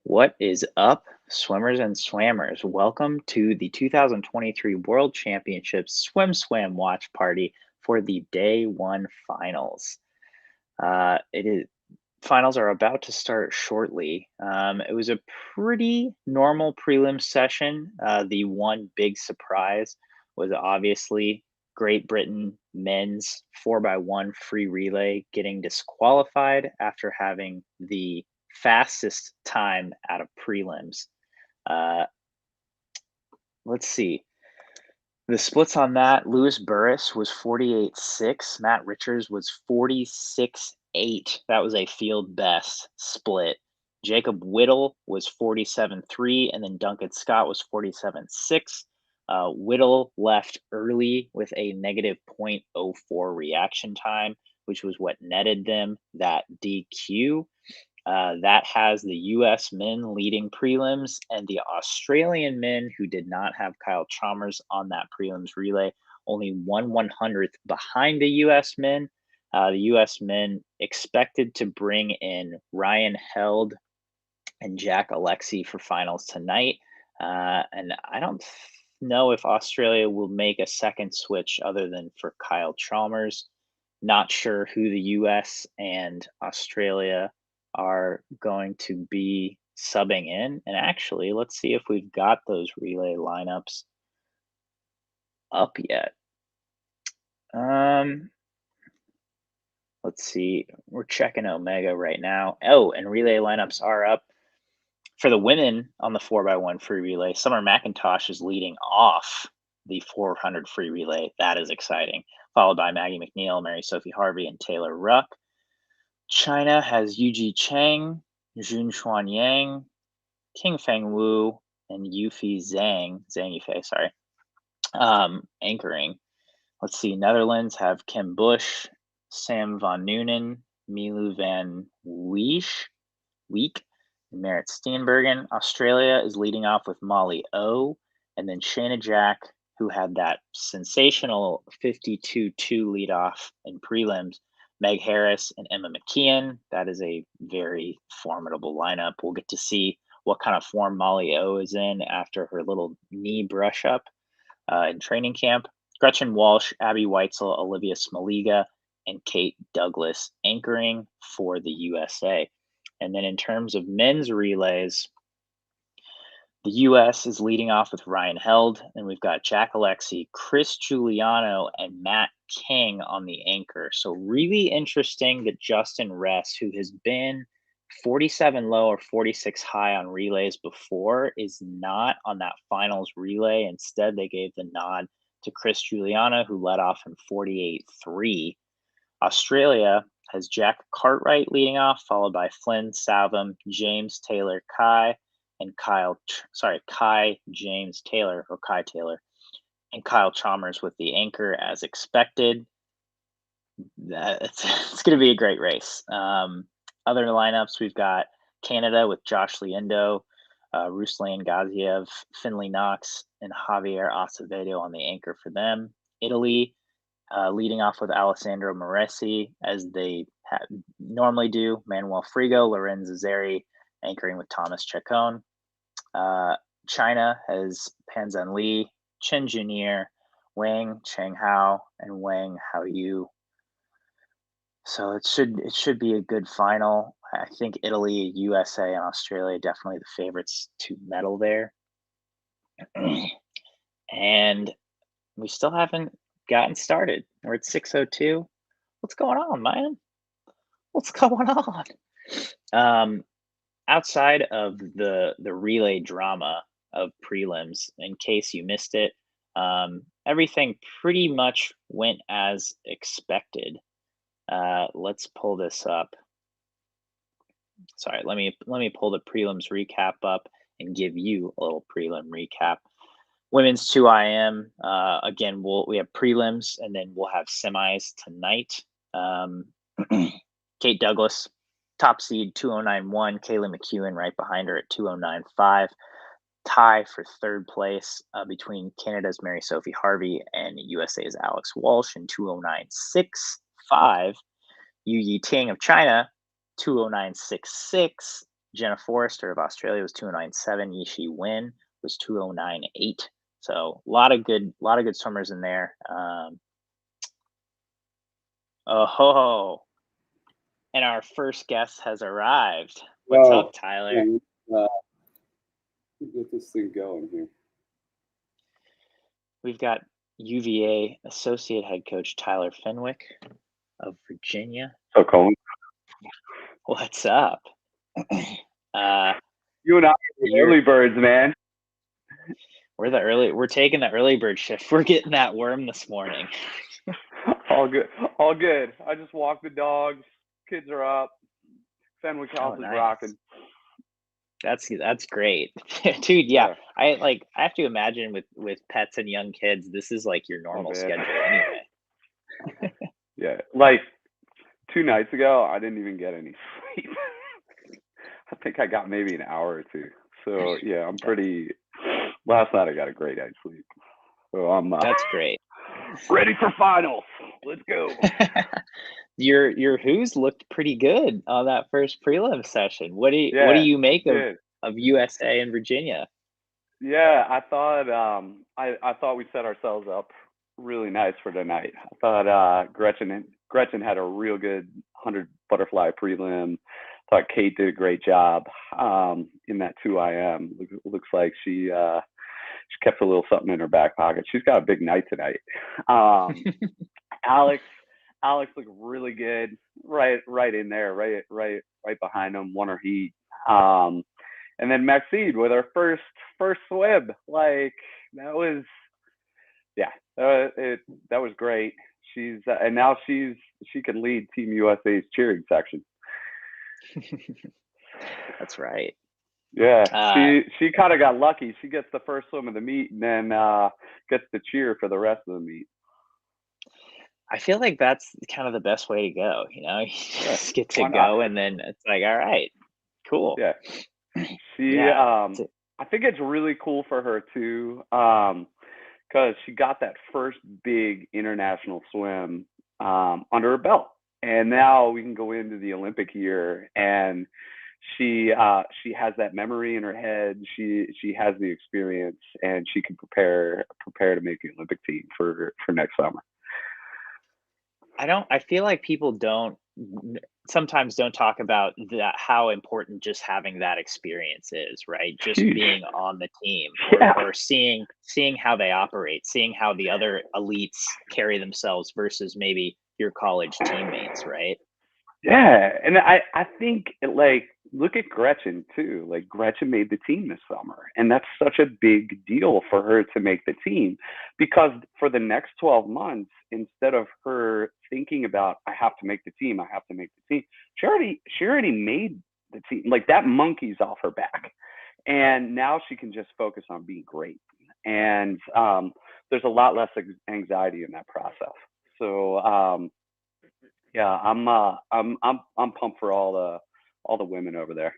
What is up, swimmers and swammers? Welcome to the 2023 World Championships SwimSwam watch party for the day one finals. It is finals are about to start shortly. It was a pretty normal prelim session. The one big surprise was obviously Great Britain men's 4x1 free relay getting disqualified after having the fastest time out of prelims. Uh, let's see. The splits on that, Lewis Burris was 48.6, Matt Richards was 46.8. That was a field best split. Jacob Whittle was 47.3, and then Duncan Scott was 47.6. Whittle left early with a negative .04 reaction time, which was what netted them that DQ. That has the US men leading prelims and the Australian men who did not have Kyle Chalmers on that prelims relay, only 1/100th behind the US men. The US men expected to bring in Ryan Held and Jack Alexey for finals tonight. And I don't know if Australia will make a second switch other than for Kyle Chalmers. Not sure who the US and Australia are going to be subbing in. And actually, let's see if we've got those relay lineups up yet. Um, let's see. We're checking Omega right now. Oh, and relay lineups are up. For the women on the 4x1 free relay, Summer McIntosh is leading off the 400 free relay. That is exciting. Followed by Maggie McNeil, Mary Sophie Harvey, and Taylor Ruck. China has Yuji Chang, Junxuan Yang, Qingfeng Wu, and Yufi Zhang Yufei, sorry, anchoring. Let's see, Netherlands have Kim Bush, Sam van Noonen, Milu van Week, and Merritt Steenbergen. Australia is leading off with Molly O, and then Shayna Jack, who had that sensational 52-2 leadoff in prelims. Meg Harris and Emma McKeon. That is a very formidable lineup. We'll get to see what kind of form Molly O is in after her little knee brush up in training camp. Gretchen Walsh, Abby Weitzel, Olivia Smaliga, and Kate Douglas anchoring for the USA. And then in terms of men's relays, the US is leading off with Ryan Held, and we've got Jack Alexey, Chris Giuliano, and Matt King on the anchor. So really interesting that Justin Ress, who has been 47 low or 46 high on relays before, is not on that finals relay. Instead, they gave the nod to Chris Giuliano, who led off in 48.3. Australia has Jack Cartwright leading off, followed by Flynn Salvam, James Taylor Kai, and Kai James Taylor, or Kai Taylor, and Kyle Chalmers with the anchor as expected. It's going to be a great race. Other lineups, we've got Canada with Josh Liendo, Ruslan Gaziev, Finley Knox, and Javier Acevedo on the anchor for them. Italy leading off with Alessandro Moresi, as they normally do. Manuel Frigo, Lorenzo Zeri anchoring with Thomas Chacon. China has Panzan Li, Chen Junier, Wang Changhao, and Wang Haoyu. So it should be a good final. I think Italy, USA, and Australia definitely the favorites to medal there. And we still haven't gotten started. We're at 6:02. What's going on, man? What's going on? Outside of the relay drama of prelims, in case you missed it, everything pretty much went as expected. Let's pull this up. Sorry, let me pull the prelims recap up and give you a little prelim recap. Women's 2IM, again, we have prelims and then we'll have semis tonight. Kate Douglas, top seed 209.1. Kaylee McEwen right behind her at 209.5. Tie for third place between Canada's Mary Sophie Harvey and USA's Alex Walsh in 209.65. Yu Yi Ting of China, 209.66. Jenna Forrester of Australia was 209.7. Yishi Win was 209.8. So a lot of good swimmers in there. And our first guest has arrived. What's up, Tyler? Get this thing going here. We've got UVA associate head coach Tyler Fenwick of Virginia. So, Coleman, What's up? you and I are the early birds, man. We're taking the early bird shift. We're getting that worm this morning. All good. I just walked the dogs. Kids are up. Fenwick house is rocking. That's great. Dude, yeah. I have to imagine with pets and young kids, this is like your normal schedule anyway. Yeah. Like 2 nights ago, I didn't even get any sleep. I think I got maybe an hour or two. So yeah, I'm pretty. Last night I got a great night's sleep. So I'm. That's great. Ready for finals. Let's go. Your Who's looked pretty good on that first prelim session. What do you make of USA and Virginia? Yeah, I thought we set ourselves up really nice for tonight. I thought Gretchen had a real good 100 butterfly prelim. Thought Kate did a great job in that 2IM. Looks like she kept a little something in her back pocket. She's got a big night tonight. Alex looked really good, right in there, right behind him, won her heat. And then Maxine with her first swim, like that was great. She's and now she can lead Team USA's cheering section. That's right. Yeah, she kind of got lucky. She gets the first swim of the meet and then gets to cheer for the rest of the meet. I feel like that's kind of the best way to go. You just get to go, and then it's like, all right, cool. Yeah, I think it's really cool for her too, because she got that first big international swim under her belt, and now we can go into the Olympic year and. She has that memory in her head. She has the experience, and she can prepare to make the Olympic team for next summer. I feel like people sometimes don't talk about that, how important just having that experience is, right? Just being on the team or seeing how they operate, seeing how the other elites carry themselves versus maybe your college teammates, right? Yeah, and I think look at Gretchen too. Like Gretchen made the team this summer, and that's such a big deal for her to make the team, because for the next 12 months, instead of her thinking about I have to make the team, she already made the team. Like that monkey's off her back, and now she can just focus on being great. And there's a lot less anxiety in that process. So. Yeah, I'm pumped for all the women over there.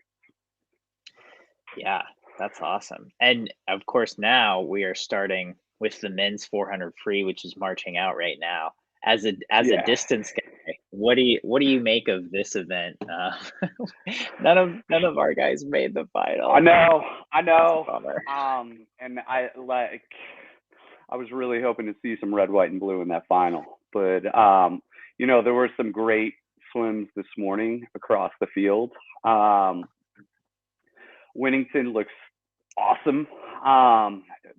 Yeah, that's awesome. And of course, now we are starting with the men's 400 free, which is marching out right now. As a distance guy, what do you make of this event? None of our guys made the final. I know. And I was really hoping to see some red, white, and blue in that final, but there were some great swims this morning across the field. Winnington looks awesome.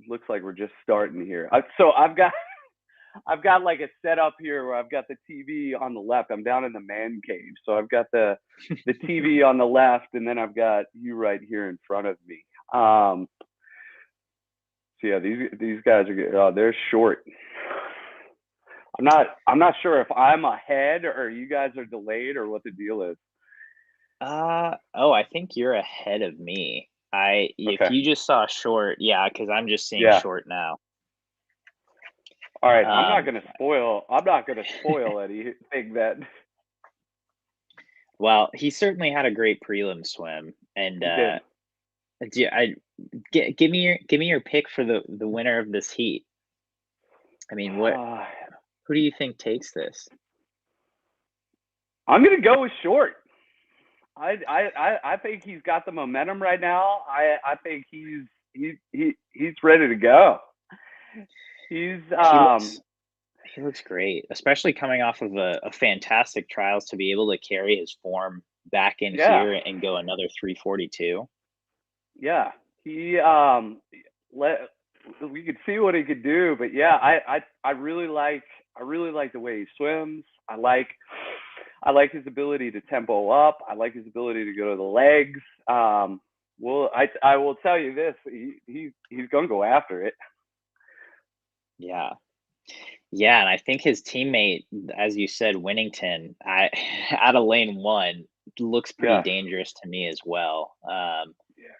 Looks like we're just starting here. So I've got like a setup here where I've got the TV on the left. I'm down in the man cave, so I've got the TV on the left, and then I've got you right here in front of me. So yeah, these guys are they're short. I'm not sure if I'm ahead or you guys are delayed or what the deal is. I think you're ahead of me. If you just saw short, yeah, because I'm just seeing short now. All right, I'm not gonna spoil anything that. Well, he certainly had a great prelim swim, and give me your pick for the winner of this heat. I mean, who do you think takes this? I'm gonna go with short. I think he's got the momentum right now. I think he's ready to go. He's He looks great, especially coming off of a fantastic trials to be able to carry his form back in yeah, here and go another 342. yeah. He let we could see what he could do, but yeah, I really like the way he swims. I like his ability to tempo up. I like his ability to go to the legs. Well, I will tell you this: he's gonna go after it. Yeah. Yeah, and I think his teammate, as you said, Winnington, out of lane 1 looks pretty Yeah, dangerous to me as well. yeah,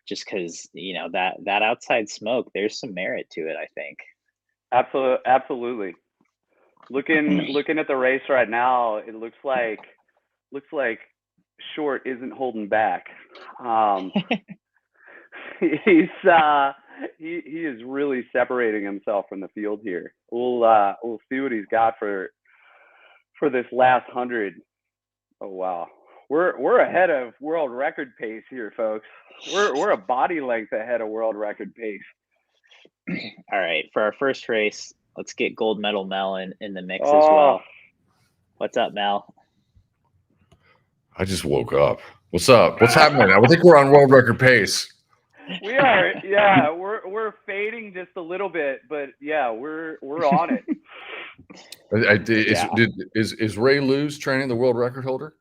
Just because that outside smoke, there's some merit to it, I think. absolutely. Looking at the race right now, it looks like Short isn't holding back. Um, he's he is really separating himself from the field here. We'll see what he's got for this last 100. Oh wow, we're ahead of world record pace here, folks. We're a body length ahead of world record pace. All right, for our first race, let's get gold medal Mel in the mix as Oh, well. What's up, Mel? I just woke up. What's up? What's happening? I think we're on world record pace. we are. Yeah, we're fading just a little bit, but yeah, we're on it. Is Ray Lewis training the world record holder?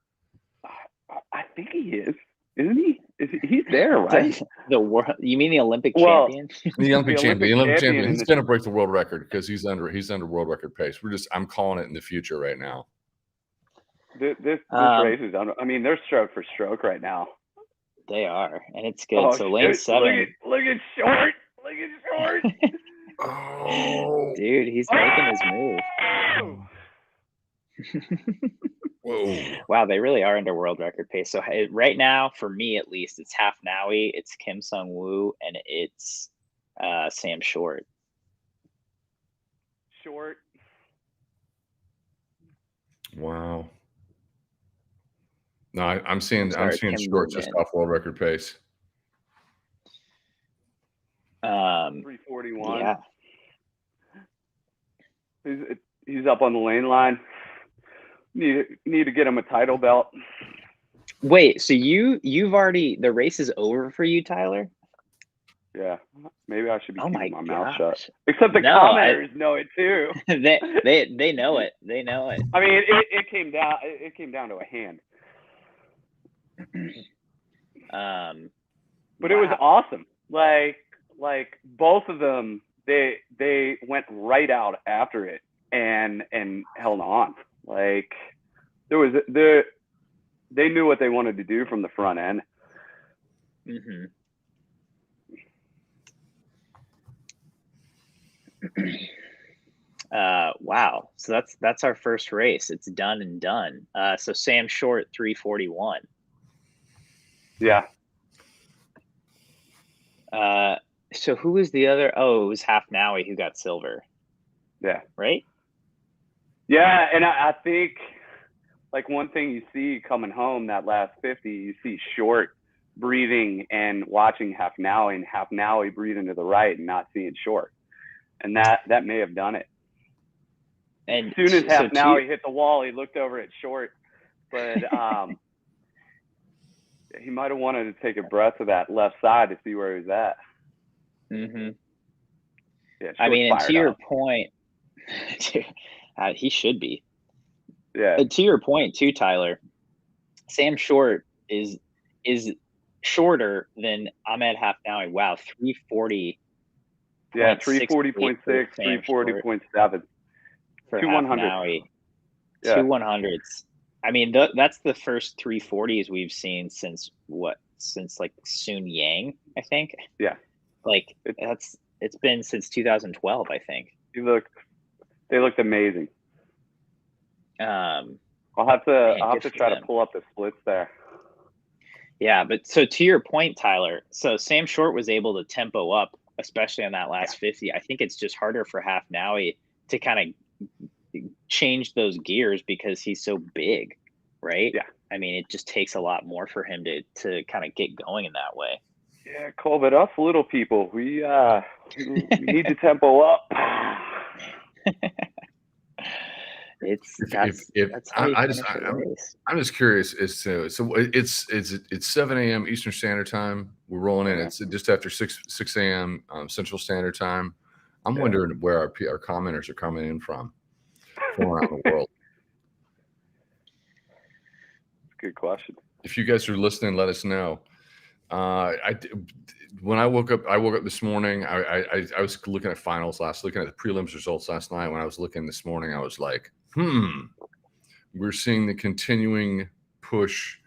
I think he is, isn't he? He's there, right? The world? You mean the Olympic Well, champion? The Olympic champion. in He's going to break the world record because he's under world record pace. I'm calling it in the future right now. This race is. I mean, they're stroke for stroke right now. They are, and it's good. Oh, So lane 7. Look at Short. Look at Short. Oh, Dude, he's making his move. whoa! Wow, they really are under world record pace. So right now, for me at least, it's Half Maui, it's Kim Sung Woo, and it's Sam Short. Short. Wow. No, I'm seeing Sorry, Short just off world record pace. 341. Yeah. He's up on the lane line. Need to get him a title belt. Wait, so you've already, the race is over for you, Tyler? Yeah, maybe I should be keeping my mouth shut. Except the commenters know it too. they know it. They know it. I mean, it came down. It came down to a hand. But it was awesome. Like both of them, they went right out after it and held on. Like they knew what they wanted to do from the front end. Mm-hmm. Wow. So that's our first race. It's done and done. So Sam Short 341. Yeah. So who was the other? Oh, it was Half Maui who got silver. Yeah. Right? Yeah, and I think like one thing you see coming home that last 50, you see Short breathing and watching Half Maui, and Half Maui breathing to the right and not seeing Short. And that may have done it. And as soon as Half Maui hit the wall, he looked over at Short, but he might have wanted to take a breath of that left side to see where he was at. Mm-hmm. Yeah, I mean, and to your point, he should be. Yeah. And to your point too, Tyler, Sam Short is shorter than Ahmed Half Maui. Wow, 340. Yeah, 340.6, 340.7. For Half Maui. Yeah. 2 100s. I mean, that's the first 340s we've seen since like Sun Yang, I think. Yeah. Like it's been since 2012, I think. They looked amazing. I'll have to try to pull up the splits there. Yeah, but so to your point, Tyler, so Sam Short was able to tempo up, especially on that last 50. I think it's just harder for Half Maui to kind of change those gears because he's so big, right? Yeah. I mean, it just takes a lot more for him to kind of get going in that way. Yeah, Cole, but us little people, we need to tempo up. That's how you finish the race. I'm just curious as to, so it's 7 a.m. Eastern Standard Time. We're rolling in. It's just after 6 a.m. Central Standard Time. I'm wondering where our commenters are coming in from around the world. Good question. If you guys are listening, let us know. When I woke up this morning. I was looking at looking at the prelims results last night. When I was looking this morning, I was like, we're seeing the continuing push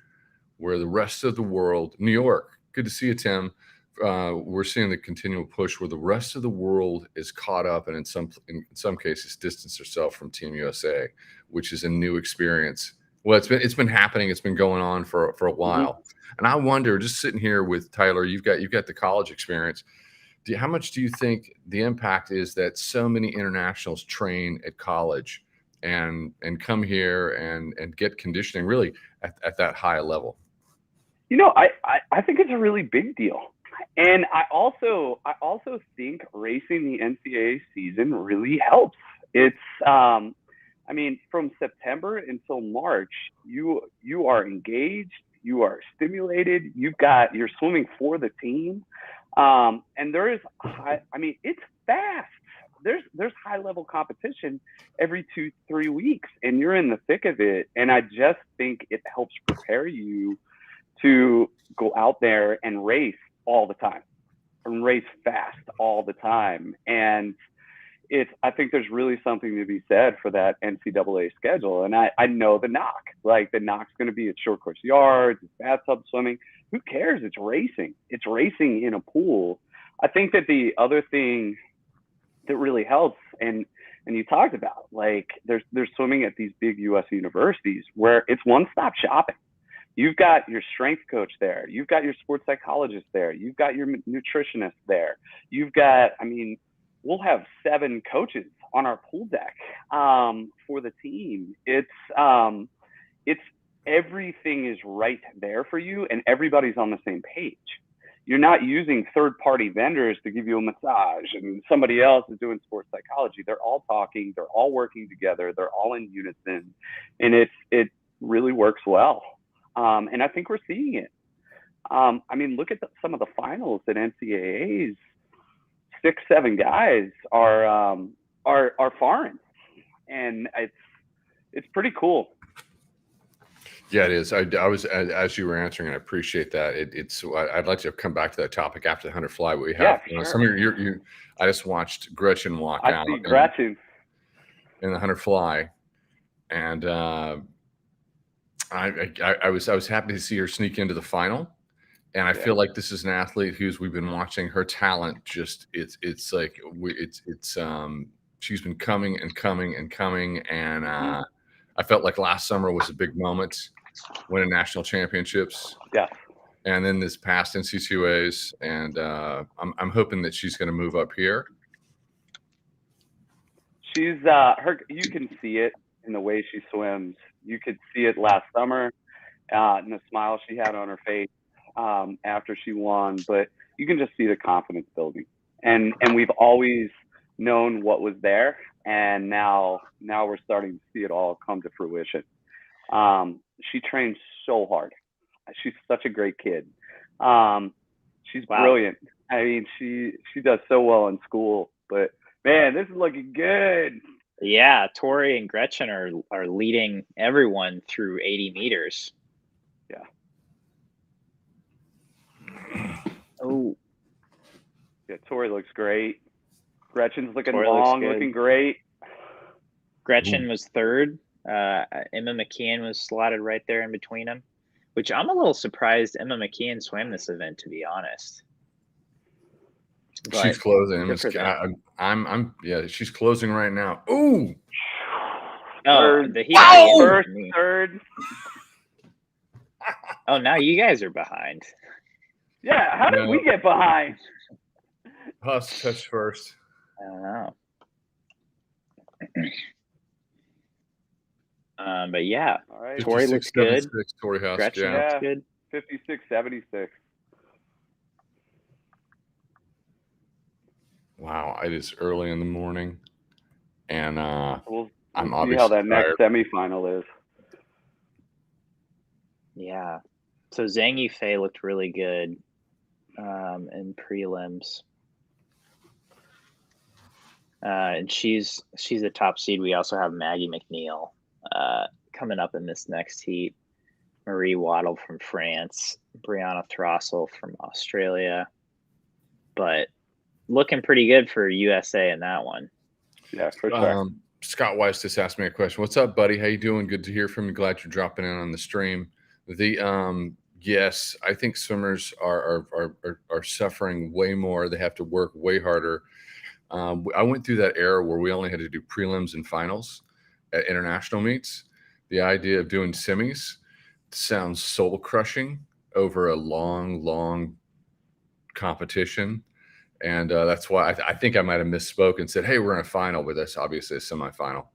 where the rest of the world, New York, good to see you, Tim. We're seeing the continual push where the rest of the world is caught up and in some cases distanced herself from Team USA, which is a new experience. Well, it's been happening. It's been going on for a while. And I wonder, just sitting here with Tyler, you've got the college experience. How much do you think the impact is that so many internationals train at college and come here and get conditioning really at that high level? I think it's a really big deal. And I also think racing the NCAA season really helps. It's I mean, from September until March, you are engaged, you are stimulated, you're swimming for the team. And there is it's fast. There's high level competition every 2-3 weeks, and you're in the thick of it. And I just think it helps prepare you to go out there and race all the time and race fast all the time. And I think there's really something to be said for that NCAA schedule. And I know the knock, like the knock's going to be at short course yards, it's bathtub swimming. Who cares? It's racing. It's racing in a pool. I think that the other thing that really helps, and you talked about, like there's swimming at these big U.S. universities where it's one-stop shopping. You've got your strength coach there. You've got your sports psychologist there. You've got your nutritionist there. You've got, we'll have 7 coaches on our pool deck for the team. It's everything is right there for you, and everybody's on the same page. You're not using third-party vendors to give you a massage and somebody else is doing sports psychology. They're all talking. They're all working together. They're all in unison, and it really works well. And I think we're seeing it. Look at some of the finals at NCAAs. 6-7 guys are foreign, and it's pretty cool. Yeah, it is. I was, as you were answering, I appreciate that. I'd like to come back to that topic after the 100 fly. We have sure. Some of you. I just watched Gretchen walk out. I see Gretchen in the 100 fly, and I was happy to see her sneak into the final. And I feel like this is an athlete we've been watching her talent. Just she's been coming and coming and coming. And I felt like last summer was a big moment, winning national championships. Yeah. And then this past NCAAs, and I'm hoping that she's going to move up here. She's you can see it in the way she swims. You could see it last summer, and the smile she had on her face after she won. But you can just see the confidence building, and we've always known what was there, and now we're starting to see it all come to fruition. She trains so hard. She's such a great kid. She's brilliant. She does so well in school, but man, this is looking good. Yeah, Tori and Gretchen are leading everyone through 80 meters. Yeah. Oh. Yeah, Tori looks great. Gretchen's looking great. Gretchen was third. Emma McKeon was slotted right there in between them, which I'm a little surprised Emma McKeon swam this event, to be honest. But she's closing. She's closing right now. Ooh. Third. Oh, now you guys are behind. Yeah, how did we get behind? Huss touched first. I don't know. But yeah, All right. Tori looks good. 56, Tori Husk, Gretchen yeah. looks good. 56-76. Wow, it is early in the morning, and We'll I'm see obviously how that next tired. semifinal is. Yeah. So Zhang Yufei looked really good in prelims. And she's a top seed. We also have Maggie McNeil coming up in this next heat. Marie Waddle from France, Brianna Throssell from Australia. But looking pretty good for USA in that one. Yeah, for sure. Scott Weiss just asked me a question. What's up, buddy? How you doing? Good to hear from you. Glad you're dropping in on the stream. Yes, I think swimmers are suffering way more. They have to work way harder. I went through that era where we only had to do prelims and finals at international meets. The idea of doing semis sounds soul crushing over a long competition. And that's why I think I might have misspoke and said, hey, we're in a final, but that's obviously a semifinal.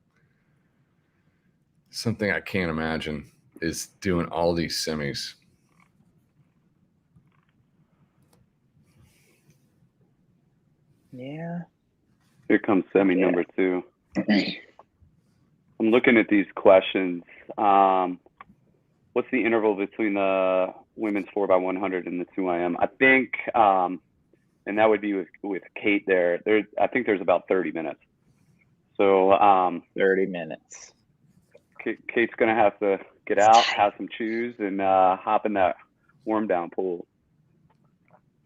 Something I can't imagine is doing all these semis. Yeah. Here comes semi number 2. I'm looking at these questions. What's the interval between the women's 4x100 and the 2IM? I think, and that would be with Kate there. I think there's about 30 minutes. So 30 minutes. Kate's going to have to get out, have some chews, and hop in that warm down pool.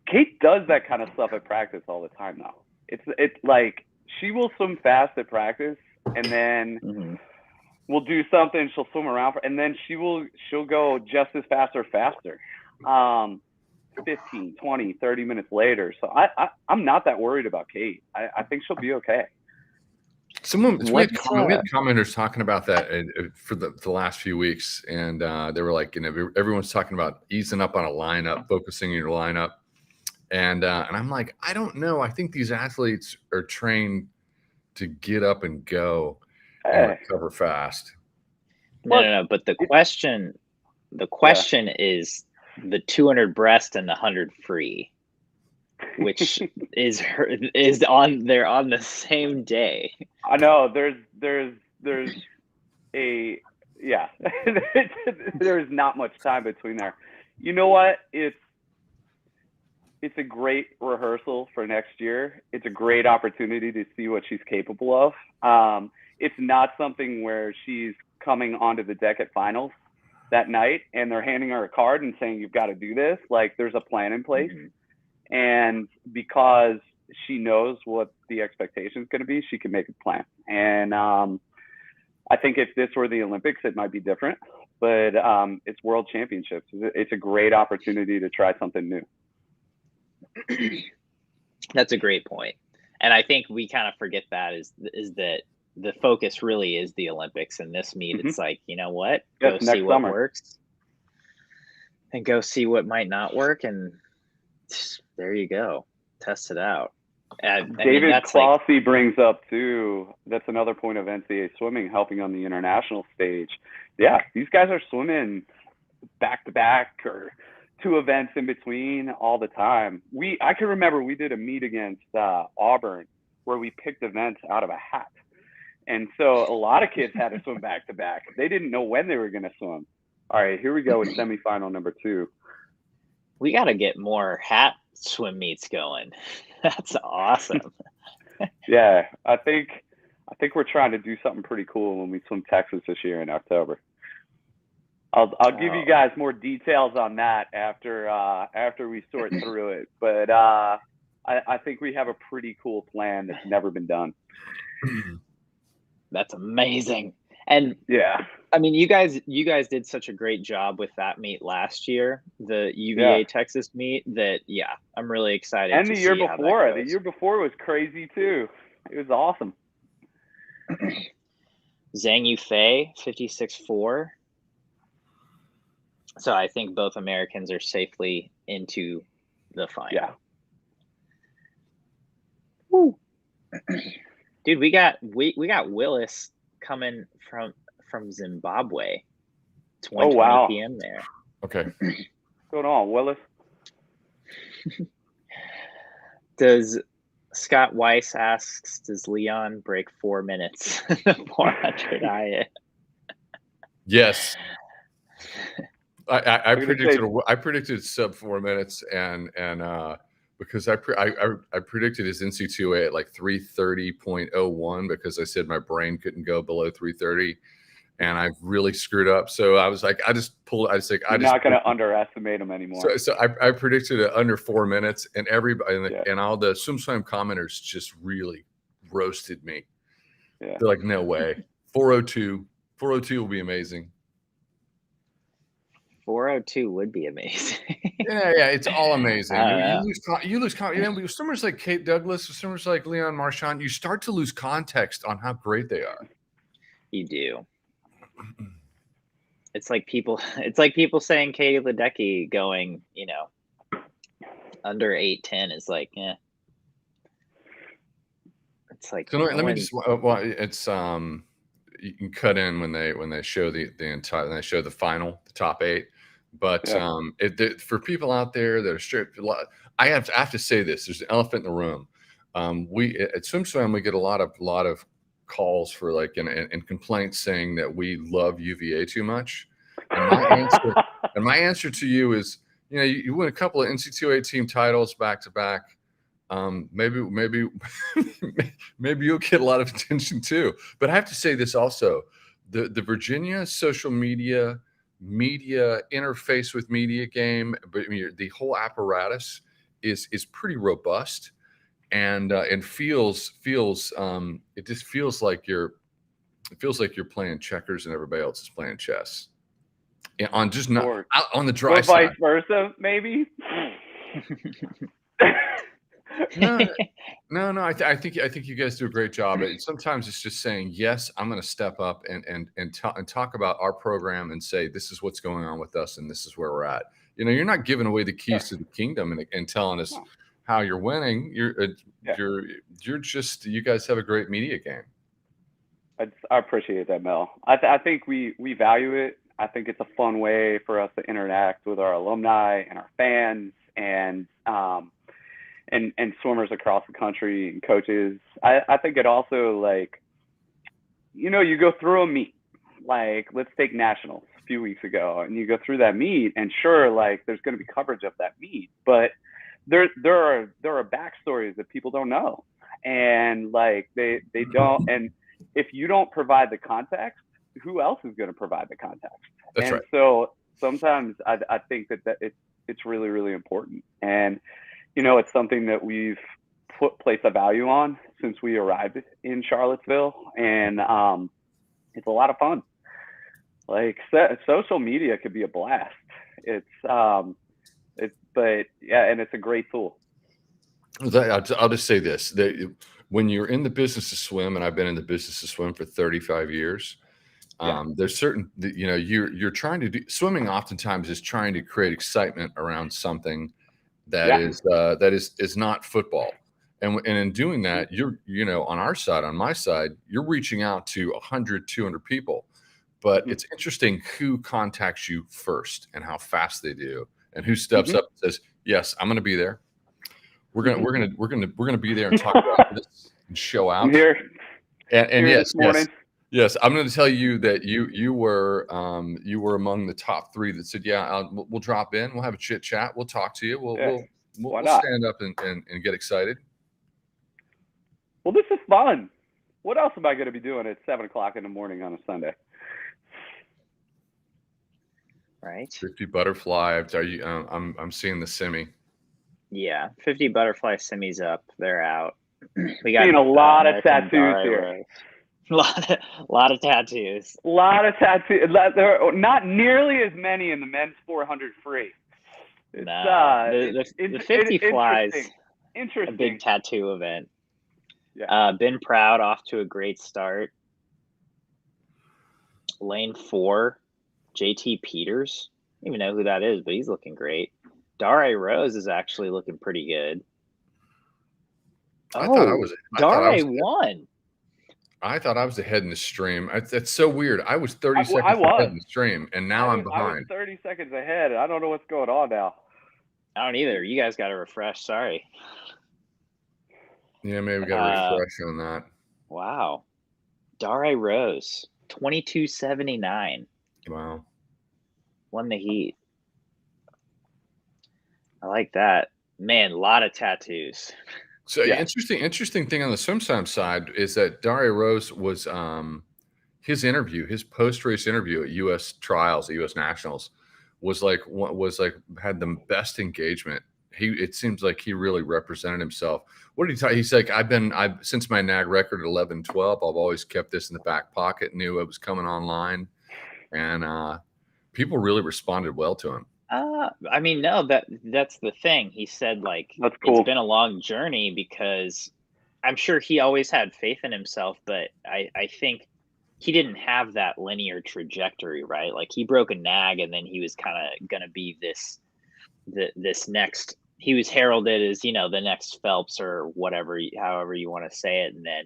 Kate does that kind of stuff at practice all the time now. It's like she will swim fast at practice, and then we'll do something. She'll swim around, and then she'll go just as fast or faster. 15, 20, 30 minutes later. So I'm not that worried about Kate. I think she'll be okay. We had commenters talking about that for the last few weeks, and they were like, everyone's talking about easing up on a lineup, focusing on your lineup, and I'm like, I don't know. I think these athletes are trained to get up and go and recover fast. No. But the question is the 200 breast and the 100 free, which is on the same day. I know there's a there's not much time between there. You know what? It's a great rehearsal for next year. It's a great opportunity to see what she's capable of. It's not something where she's coming onto the deck at finals that night and they're handing her a card and saying, you've got to do this. Like, there's a plan in place. And because she knows what the expectation is going to be, she can make a plan. And I think if this were the Olympics, it might be different. But it's World Championships. It's a great opportunity to try something new. That's a great point. And I think we kind of forget that is that the focus really is the Olympics. And this meet, it's like, you know what? Go see what works and go see what might not work. And there you go. Test it out. David Clossy brings up too, that's another point of NCAA swimming helping on the international stage. Yeah, these guys are swimming back to back or 2 events in between all the time. I can remember we did a meet against Auburn where we picked events out of a hat. And so a lot of kids had to swim back to back. They didn't know when they were going to swim. All right, here we go with semifinal number 2. We got to get more hat swim meets going. That's awesome. Yeah, I think we're trying to do something pretty cool when we swim Texas this year in October. I'll give you guys more details on that after we sort through it. But I think we have a pretty cool plan that's never been done. That's amazing. And yeah, I mean, you guys did such a great job with that meet last year, the UVA Texas meet. That I'm really excited. And the year before was crazy too. It was awesome. Zhang Yufei 56.4. So I think both Americans are safely into the final. Yeah. Woo. Dude, we got Willis coming from from Zimbabwe. 1:20 wow. p.m. there. Okay. What's going on, Willis? Does Scott Weiss asks, does Leon break 4 minutes in the 400 IA? Yes. I I'm gonna say- predicted sub 4 minutes, and because I predicted his NC2A at like 3:30.01 because I said my brain couldn't go below 3:30, and I've really screwed up. So I was like, You're not going to underestimate him anymore. So I predicted it under 4 minutes, and everybody and all the SwimSwam commenters just really roasted me. Yeah. They're like, no way. 4:02 will be amazing. 4:02 would be amazing. Yeah, it's all amazing. You lose swimmers like Kate Douglas, or swimmers like Leon Marchand, you start to lose context on how great they are. You do. It's like people saying Katie Ledecky going, under 8:10 is like, yeah. It's like, so let me just it's you can cut in when they show the entire, when they show the final, the top 8. But for people out there that are strict, I have to say this. There's an elephant in the room. We at SwimSwam, we get a lot of calls for like and complaints saying that we love UVA too much. And my answer to you is, you win a couple of NCAA team titles back to back. Maybe you'll get a lot of attention too. But I have to say this also: the Virginia social media interface with media game, but the whole apparatus is pretty robust, and feels it just feels like you're playing checkers and everybody else is playing chess. On just not on the dry side. Or vice versa, maybe. No. I think you guys do a great job. Sometimes it's just saying, yes, I'm going to step up and talk about our program and say, this is what's going on with us and this is where we're at. You're not giving away the keys to the kingdom and telling us how you're winning. You're just, you guys have a great media game. I appreciate that, Mel. I think we value it. I think it's a fun way for us to interact with our alumni and our fans and swimmers across the country and coaches. I think it also, like, you go through a meet, like, let's take nationals a few weeks ago, and you go through that meet, and sure, like, there's going to be coverage of that meet, but there are backstories that people don't know, and like they don't, and if you don't provide the context, who else is going to provide the context? That's and right. So sometimes I think that it's really, really important, and it's something that we've placed a value on since we arrived in Charlottesville, and it's a lot of fun. Like, social media could be a blast. But it's a great tool. I'll just say this: that when you're in the business of swim, and I've been in the business of swim for 35 years, there's certain, you're trying to do swimming. Oftentimes, is trying to create excitement around something that is not football, and in doing that, you're on our side, on my side, you're reaching out to 100, 200 people, but it's interesting who contacts you first and how fast they do, and who steps up and says, "Yes, I'm going to be there. We're gonna be there and talk about this and show out." I'm here. And here this morning. Yes, I'm going to tell you that you were among the top 3 that said, "Yeah, we'll drop in. We'll have a chit chat. We'll talk to you. We'll stand up and get excited." Well, this is fun. What else am I going to be doing at 7:00 in the morning on a Sunday? Right. 50 butterfly. I'm seeing the semi. Yeah, 50 butterfly semis up. They're out. We got seeing a lot of tattoos here. A lot of tattoos. A lot of tattoos. There are not nearly as many in the men's 400 free. The 50 flies. Interesting. A big tattoo event. Yeah. Ben Proud off to a great start. Lane 4, JT Peters. I don't even know who that is, but he's looking great. Dare Rose is actually looking pretty good. Dare won. I thought I was ahead in the stream. That's so weird. I was 30 I seconds was. ahead in the stream, and now I'm I was behind. 30 seconds ahead. I don't know what's going on now. I don't either. You guys got to refresh. Sorry. Yeah, maybe we got to refresh on that. Wow. Dare Rose, 22.79. Wow. Won the heat. I like that. Man, a lot of tattoos. So Yeah. interesting thing on the SwimSwam side is that Dare Rose was his post-race interview at U.S. trials, at U.S. Nationals, was had the best engagement. It seems like he really represented himself. What did he tell you? He's like, I've since my NAG record at 11-12, I've always kept this in the back pocket, knew it was coming online, and people really responded well to him. I mean, no, that's the thing. He said, like, That's cool. It's been a long journey, because I'm sure he always had faith in himself, but I think he didn't have that linear trajectory, right? Like, he broke a NAG, and then he was kind of going to be this next, he was heralded as, the next Phelps or whatever, however you want to say it. And then,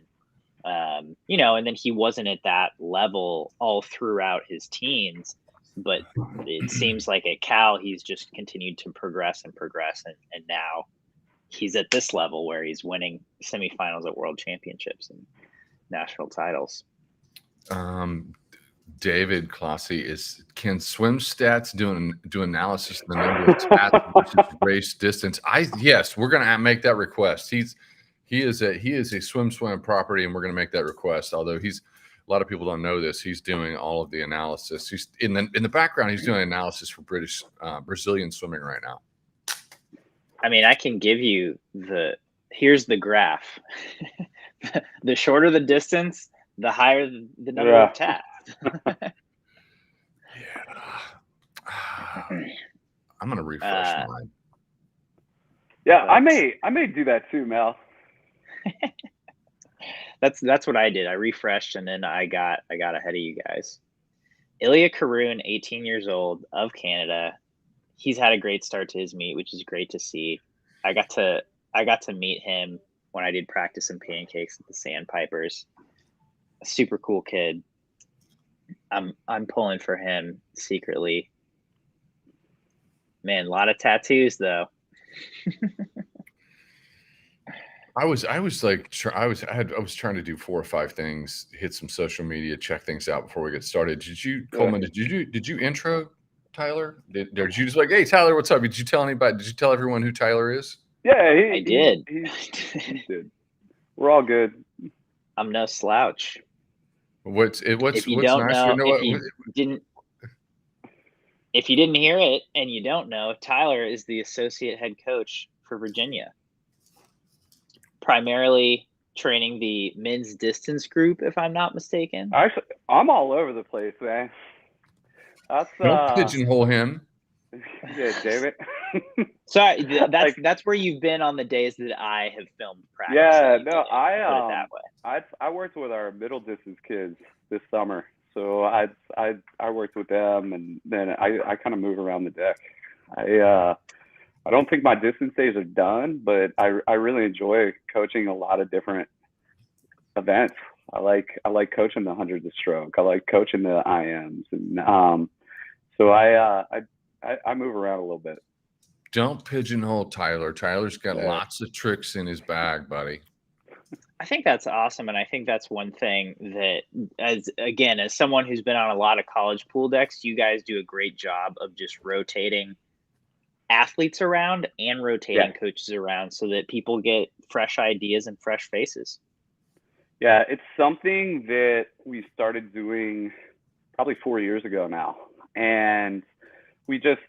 and then he wasn't at that level all throughout his teens. But it seems like at Cal, he's just continued to progress, and now he's at this level where he's winning semifinals at world championships and national titles. David Clossy can swim stats do analysis of the number of stats versus race distance. Yes, we're gonna make that request. He is a SwimSwam property, and we're gonna make that request. Although a lot of people don't know this. He's doing all of the analysis. He's in the background. He's doing analysis for Brazilian swimming right now. I mean, I can give you here's the graph. The shorter the distance, the higher the number of tasks. I'm gonna refresh mine. Yeah, I may do that too, Mel. That's what I did. I refreshed, and then I got ahead of you guys. Ilya Karun, 18 years old, of Canada. He's had a great start to his meet, which is great to see. I got to meet him when I did practice in pancakes at the Sandpipers. A super cool kid. I'm pulling for him secretly. Man, a lot of tattoos though. I was trying to do 4 or 5 things, hit some social media, check things out before we get started. Coleman, did you intro Tyler? Did you just like, hey Tyler, what's up? Did you tell anybody? Did you tell everyone who Tyler is? Yeah, I did. He did. We're all good. I'm no slouch. What's if you don't nice know, to know if you didn't hear it and you don't know, Tyler is the associate head coach for Virginia, primarily training the men's distance group, if I'm not mistaken. Actually, I'm all over the place, man. Don't pigeonhole him. Yeah, David. Sorry, that's where you've been on the days that I have filmed practice. Yeah, no, put it that way. I worked with our middle distance kids this summer, so I worked with them, and then I kind of move around the deck. I don't think my distance days are done, but I really enjoy coaching a lot of different events. I like coaching the 100 of stroke. I like coaching the IMs, and so I move around a little bit. Don't pigeonhole Tyler. Tyler's got lots of tricks in his bag, buddy. I think that's awesome, and I think that's one thing that, as someone who's been on a lot of college pool decks, you guys do a great job of just rotating athletes around and rotating coaches around so that people get fresh ideas and fresh faces. Yeah, it's something that we started doing probably 4 years ago now. And we just,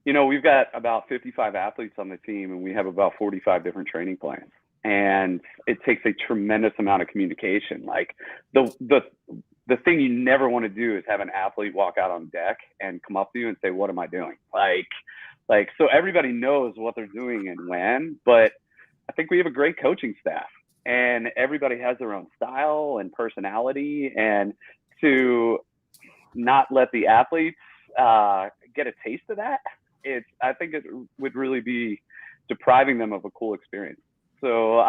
we've got about 55 athletes on the team, and we have about 45 different training plans. And it takes a tremendous amount of communication. Like the thing you never want to do is have an athlete walk out on deck and come up to you and say, "What am I doing?" Like, so everybody knows what they're doing and when, but I think we have a great coaching staff, and everybody has their own style and personality, and to not let the athletes get a taste of that, I think it would really be depriving them of a cool experience. So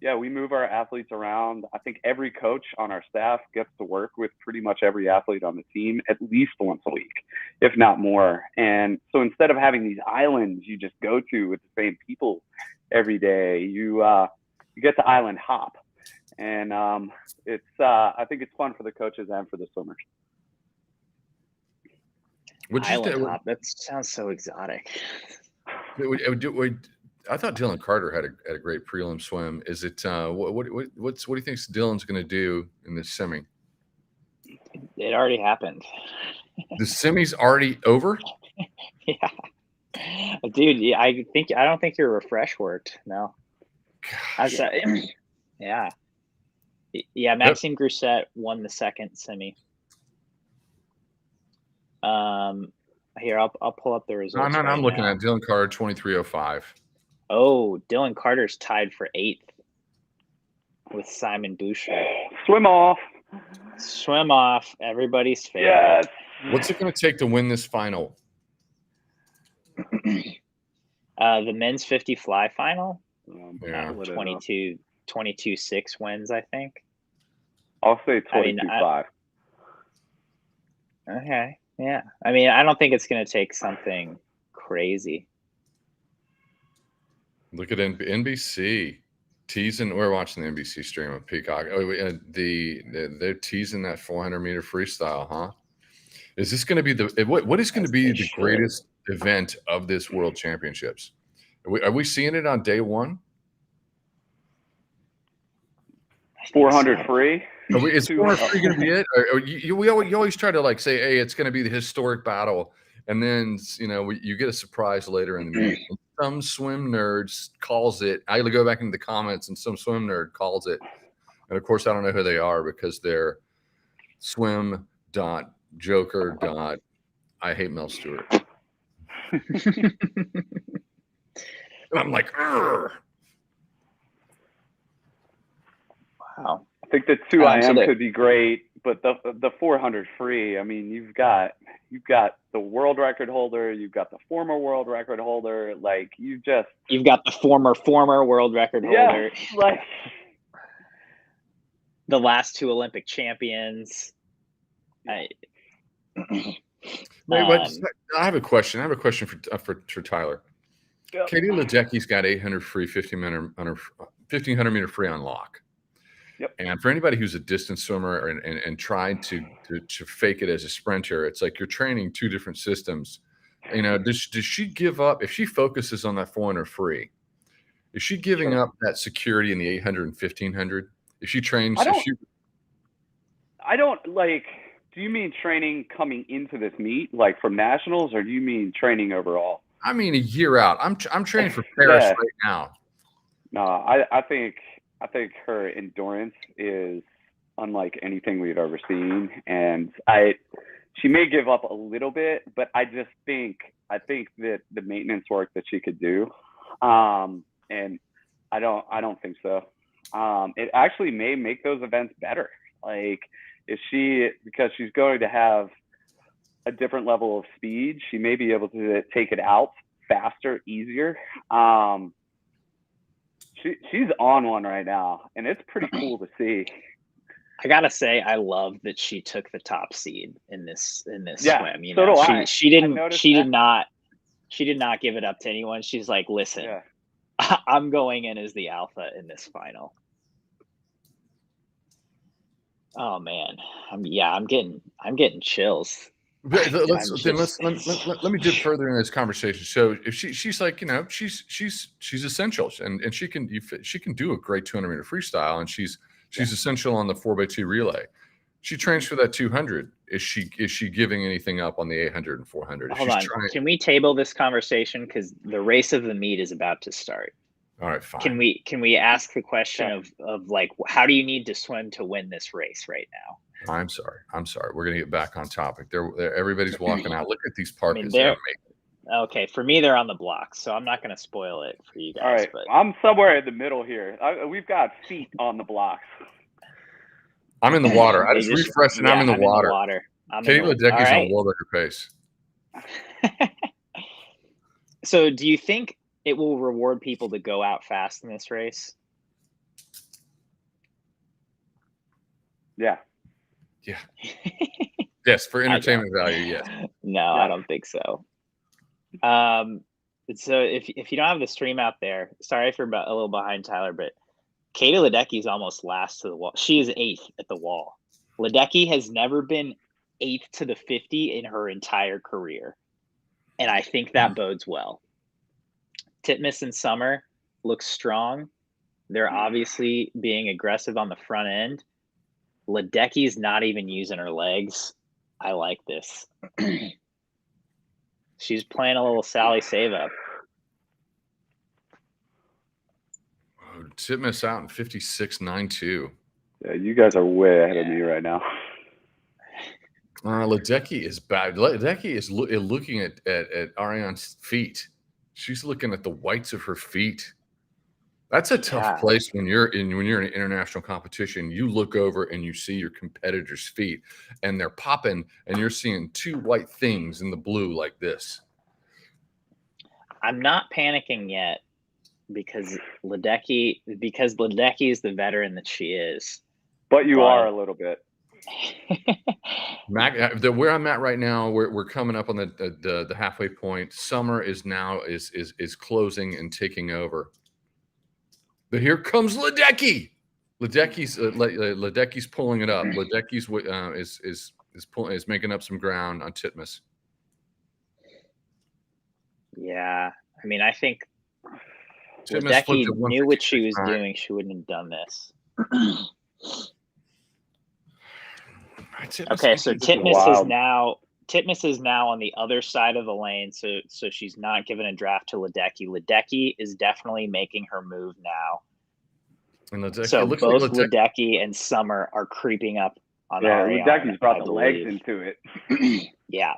Yeah, we move our athletes around. I think every coach on our staff gets to work with pretty much every athlete on the team at least once a week, if not more. And so instead of having these islands you just go to with the same people every day, you get to island hop. And I think it's fun for the coaches and for the swimmers. Island hop. That sounds so exotic. I thought Dylan Carter had a great prelim swim. Is it what do you think Dylan's going to do in this semi? It already happened. The semi's already over? Yeah, dude. I don't think your refresh worked. No. Yeah. Yeah, Maxime Grousset won the second semi. Here, I'll pull up the results. No, I'm looking at Dylan Carter 23:05. Oh, Dylan Carter's tied for 8th with Simon Boucher. Swim off. Everybody's favorite. Yes. What's it going to take to win this final? The men's 50 fly final. Yeah, 22-6 wins, I think. I'll say 22-5. Okay. Yeah. I mean, I don't think it's going to take something crazy. Look at NBC teasing. We're watching the NBC stream of Peacock. Oh, they're teasing that 400-meter freestyle, huh? Is this going to be what is going to be the greatest event of this World Championships? Are we seeing it on day one? 400 free. Is 400 free going to be it? Or you always try to say, hey, it's going to be the historic battle, and then you get a surprise later in the meet. Some swim nerds calls it. I go back into the comments, and some swim nerd calls it, and of course I don't know who they are because they're swim.joker. I hate Mel Stewart. And I'm like, Urgh. Wow. I think the 2 IM could be great, but the 400 free. I mean, you've got the world record holder, you've got the former world record holder. You've got the former world record holder. Yeah, the last 2 Olympic champions. I have a question. I have a question for Tyler. Yep. Katie Ledecky's got 800 free, 1500 meter free on lock. Yep. And for anybody who's a distance swimmer and tried to fake it as a sprinter, it's like you're training 2 different systems. Does she give up if she focuses on that 400 free? Is she giving up that security in the 800 and 1500? If she trains, I don't do you mean training coming into this meet, from nationals, or do you mean training overall? I mean a year out. I'm training for Paris right now. No, I think her endurance is unlike anything we've ever seen, and she may give up a little bit, but I think that the maintenance work that she could do, and I don't think so. It actually may make those events better. Because she's going to have a different level of speed, she may be able to take it out faster, easier. She's on one right now, and it's pretty cool to see. I gotta say, I love that she took the top seed in this swim. So do I. She did not give it up to anyone. She's like, listen, I'm going in as the alpha in this final. Oh man, I'm getting chills. Let me dip further in this conversation. So if she's like, she's essential, and she can do a great 200-meter freestyle, and she's essential on the 4x2 relay. She trains for that 200. Is she giving anything up on the 800 and 400? Hold on. Can we table this conversation because the race of the meet is about to start? All right, fine. Can we ask the question of how do you need to swim to win this race right now? I'm sorry. We're gonna get back on topic. Everybody's walking out. Look at these parkas. Okay, for me they're on the blocks, so I'm not gonna spoil it for you guys. All right, but I'm somewhere in the middle here. We've got feet on the blocks. I'm in the water. I just refreshed and I'm in the water. Katie Ledecky's on world record pace. So do you think it will reward people to go out fast in this race? Yeah. Yeah. Yes, for entertainment value, yes. No, Yeah. I don't think so. So if you don't have the stream out there, sorry if you're a little behind, Tyler, but Katie Ledecky's almost last to the wall. She is 8th at the wall. Ledecky has never been 8th to the 50 in her entire career, and I think that bodes well. Titmus and Summer look strong. They're obviously being aggressive on the front end. Ledecky's not even using her legs. I like this. She's playing a little Sally save up. Titmus out in 56.92. Yeah, you guys are way ahead of me right now. Ledecky is bad. Ledecky is looking at Ariane's feet. She's looking at the whites of her feet. That's a tough place when you're in an international competition. You look over and you see your competitor's feet, and they're popping, and you're seeing 2 white things in the blue like this. I'm not panicking yet because Ledecky is the veteran that she is. But you are a little bit. Where I'm at right now, we're coming up on the halfway point. Summer is now is closing and taking over. But here comes Ledecky. Ledecky's pulling it up. Ledecky's is making up some ground on Titmus. Yeah, I mean, I think Ledecky knew what she was doing. She wouldn't have done this. Okay, so Titmus is now on the other side of the lane, so she's not giving a draft to Ledecky. Ledecky is definitely making her move now. And Ledecky, so both Ledecky and Summer are creeping up on Ariane. Ledecky's brought the legs into it. Yeah.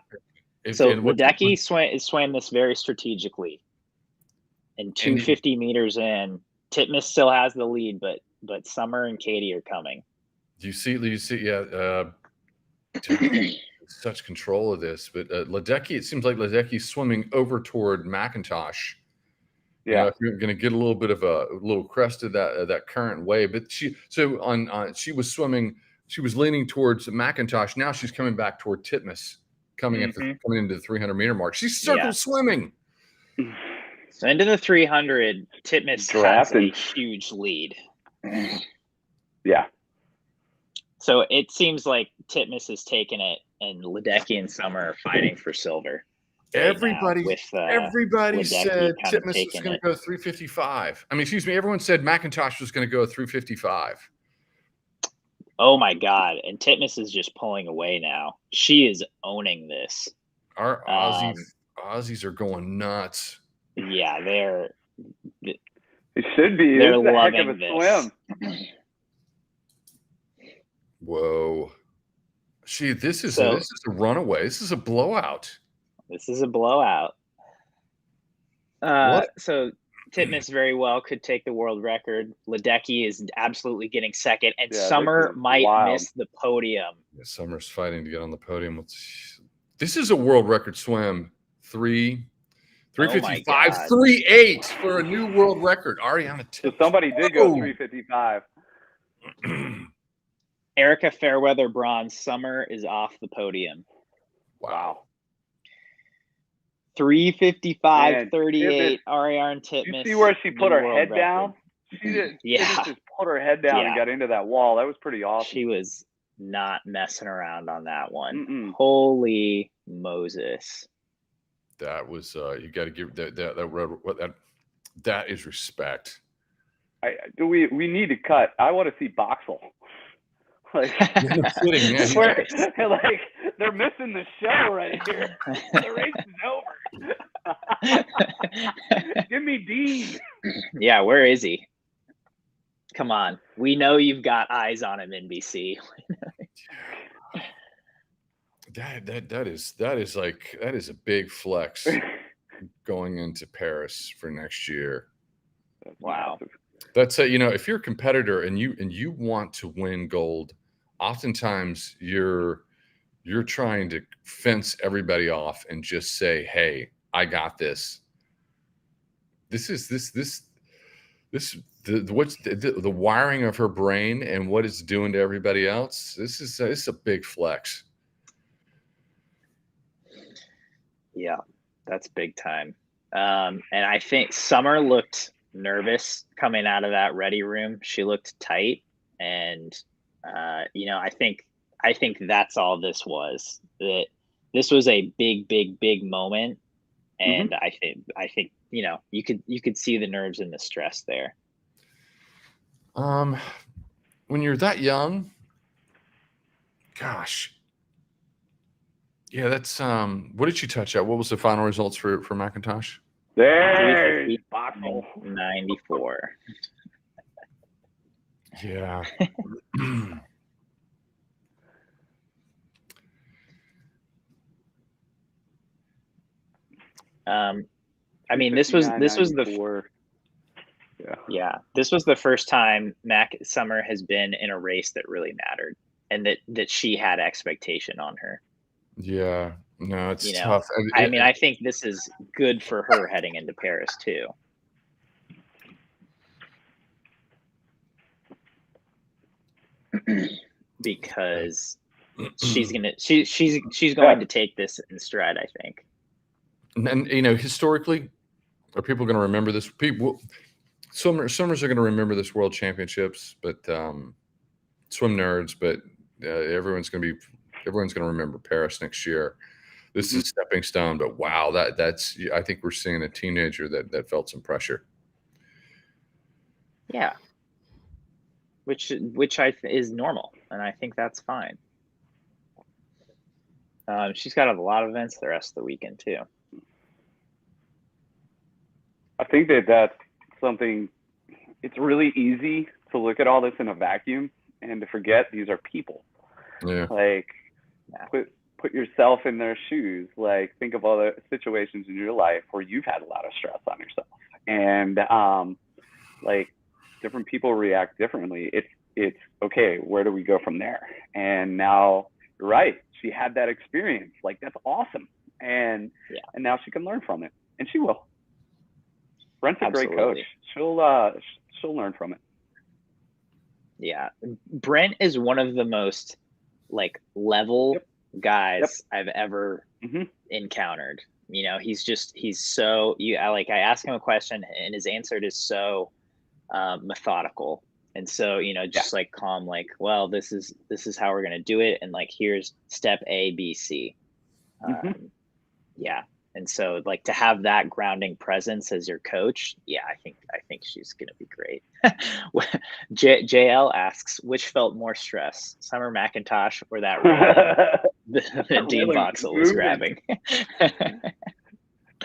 So Ledecky swam this very strategically. And 250 meters in, Titmus still has the lead, but Summer and Katie are coming. You see, such control of this, but Ledecky, it seems like Ledecky's swimming over toward McIntosh. Yeah, if you're going to get a little bit of a little crest of that current wave, but she was swimming, she was leaning towards McIntosh. Now she's coming back toward Titmus, coming into the 300-meter mark. She's circle swimming. So into the 300, Titmus has a huge lead. Yeah. So it seems like Titmus has taken it, and Ledecky and Summer are fighting for silver. Everybody said Titmus was going to go 355. I mean, excuse me, everyone said McIntosh was going to go 355. Oh my God. And Titmus is just pulling away now. She is owning this. Our Aussies are going nuts. Yeah, it should be. They're loving a heck of a swim. Whoa. This is a runaway. This is a blowout. This is a blowout. So Titmus very well could take the world record. Ledecky is absolutely getting second, and Summer might miss the podium. Yeah, Summer's fighting to get on the podium. This is a world record swim. 355, 3.8 for a new world record. Ariane Titmus. So somebody did go 355. Erica Fairweather bronze. Summer is off the podium. Wow. 355, 38. Ariane Titmus. You see where she put her head down? She just put her head down and got into that wall. That was pretty awesome. She was not messing around on that one. Holy Moses. That was you got to give that is respect. We need to cut. I want to see Boxel. Like, like they're missing the show right here. The race is over. Give me Dean. Yeah, where is he? Come on, we know you've got eyes on him, NBC. That is a big flex going into Paris for next year. Wow. That's if you're a competitor and you want to win gold, oftentimes you're trying to fence everybody off and just say, "Hey, I got this." This the wiring of her brain and what it's doing to everybody else. This is a big flex. Yeah, that's big time. And I think Summer looked nervous coming out of that ready room. She looked tight, and I think that's all this was. That this was a big moment, and I think you could see the nerves and the stress there. When you're that young, gosh. Yeah, that's what did you touch at? What was the final results for McIntosh? There's Boxel 94. Yeah. I mean, this was the this was the first time Summer has been in a race that really mattered, and that she had expectation on her. Yeah, no, it's tough. I think this is good for her heading into Paris too. Because she's going to take this in stride, I think. And historically, are people going to remember this? Swimmers are going to remember this World Championships, but swim nerds. But everyone's going to remember Paris next year. This is a stepping stone. But wow, that's I think we're seeing a teenager that felt some pressure. Yeah, which is normal, and I think that's fine. She's got a lot of events the rest of the weekend too. I think that's something. It's really easy to look at all this in a vacuum and to forget these are people. Yeah. Like, put yourself in their shoes. Like, think of all the situations in your life where you've had a lot of stress on yourself, and like, different people react differently. It's okay. Where do we go from there? And now you're right. She had that experience. Like, that's awesome. And now she can learn from it, and she will. Brent's a great coach. She'll learn from it. Yeah, Brent is one of the most level guys I've ever encountered. He's so I ask him a question and his answer is so methodical, and so just calm, well, this is how we're gonna do it, and here's step A, B, C. And so to have that grounding presence as your coach, I think she's gonna be great. JL asks, which felt more stress, Summer McIntosh or that that Dean Boxel was grabbing?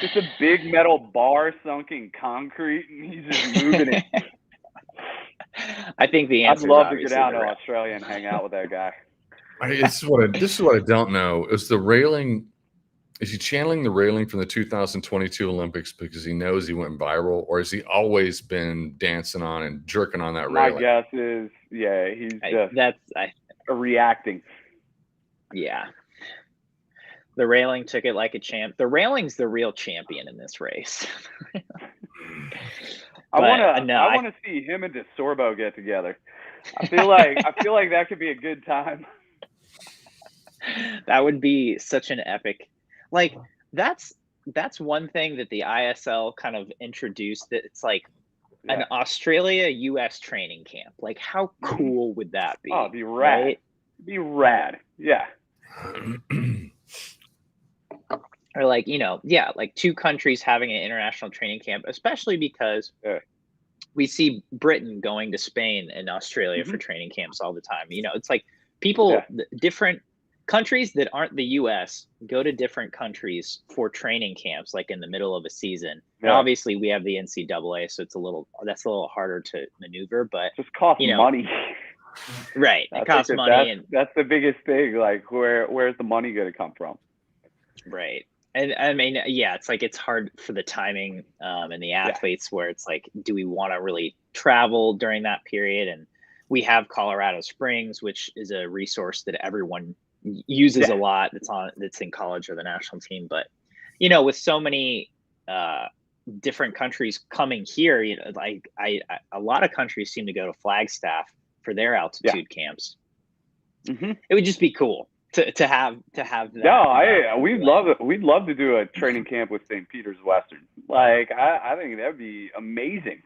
Just a big metal bar sunk in concrete, and he's just moving it. I think the answer. I'd love to get down to Australia and hang out with that guy. This is what I don't know. Is the railing? Is he channeling the railing from the 2022 Olympics because he knows he went viral, or has he always been dancing on and jerking on that railing? My guess is, he's reacting. Yeah. The railing took it like a champ. The railing's the real champion in this race. I want to see him and DeSorbo get together. I feel like that could be a good time. That would be such an epic. That's one thing that the ISL kind of introduced, that it's an Australia-US training camp. How cool would that be? Oh, it'd be rad. Right? It'd be rad. Yeah. Or two countries having an international training camp, especially because we see Britain going to Spain and Australia for training camps all the time. It's people, different countries that aren't the US go to different countries for training camps, in the middle of a season. And obviously we have the NCAA, so that's a little harder to maneuver, but it just costs money. Right. It costs money. And that's the biggest thing. Where's the money going to come from? Right. And I mean, it's hard for the timing and the athletes, where it's do we want to really travel during that period? And we have Colorado Springs, which is a resource that everyone uses a lot. That's in college or the national team. But, with so many different countries coming here, like a lot of countries seem to go to Flagstaff for their altitude camps. Mm-hmm. It would just be cool to have that. No, we'd love it. We'd love to do a training camp with St. Peter's Western. Like, I think that'd be amazing.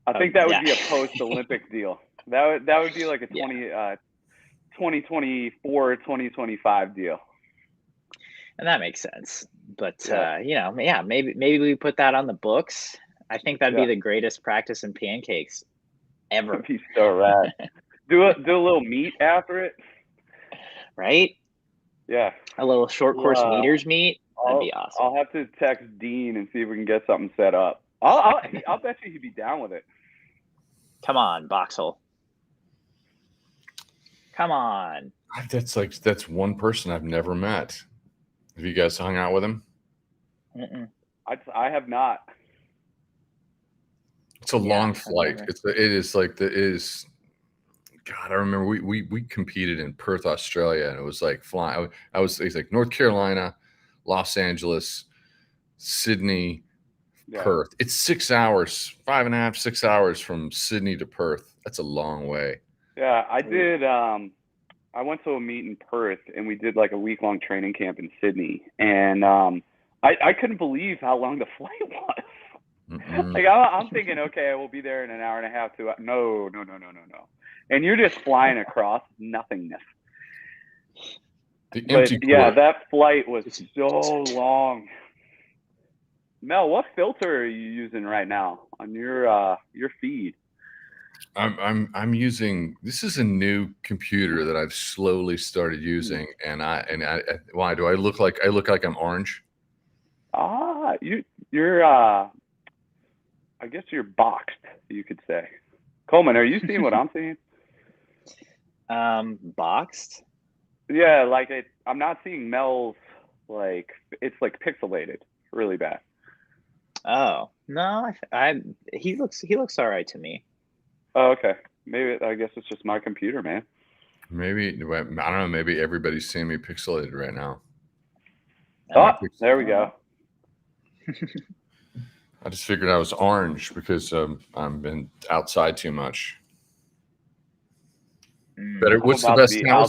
I think that would be a post-Olympic deal. That would be like a 2024, 2025 deal. And that makes sense. But maybe we put that on the books. I think that'd be the greatest practice in pancakes ever. That'd be so rad. do a little meet after it. Right? Yeah. A little short course meters meet. That'd be awesome. I'll have to text Dean and see if we can get something set up. I'll bet you he'd be down with it. Come on, Boxel. Come on. That's one person I've never met. Have you guys hung out with him? Mm-mm. I have not. It's a long flight. It is. God, I remember we competed in Perth, Australia, and it was like flying. It's like North Carolina, Los Angeles, Sydney, Perth. It's 6 hours, 5.5, 6 hours from Sydney to Perth. That's a long way. Yeah, I did. I went to a meet in Perth, and we did like a week-long training camp in Sydney, and I couldn't believe how long the flight was. Mm-mm. Like I'm thinking, okay, we'll be there in an hour and a half, 2 hours. No. And you're just flying across nothingness. That flight was so long. Mel, what filter are you using right now on your feed? I'm using. This is a new computer that I've slowly started using, and why do I look like I'm orange? You're I guess you're boxed, you could say. Coleman, are you seeing what I'm seeing? Boxed? Yeah, like I'm not seeing Mel's, like it's like pixelated really bad. Oh no, he looks all right to me. Oh, okay. Maybe I guess it's just my computer, man. Maybe I don't know. Maybe everybody's seeing me pixelated right now. There we go. I just figured I was orange because I've been outside too much. Better. What's the best town?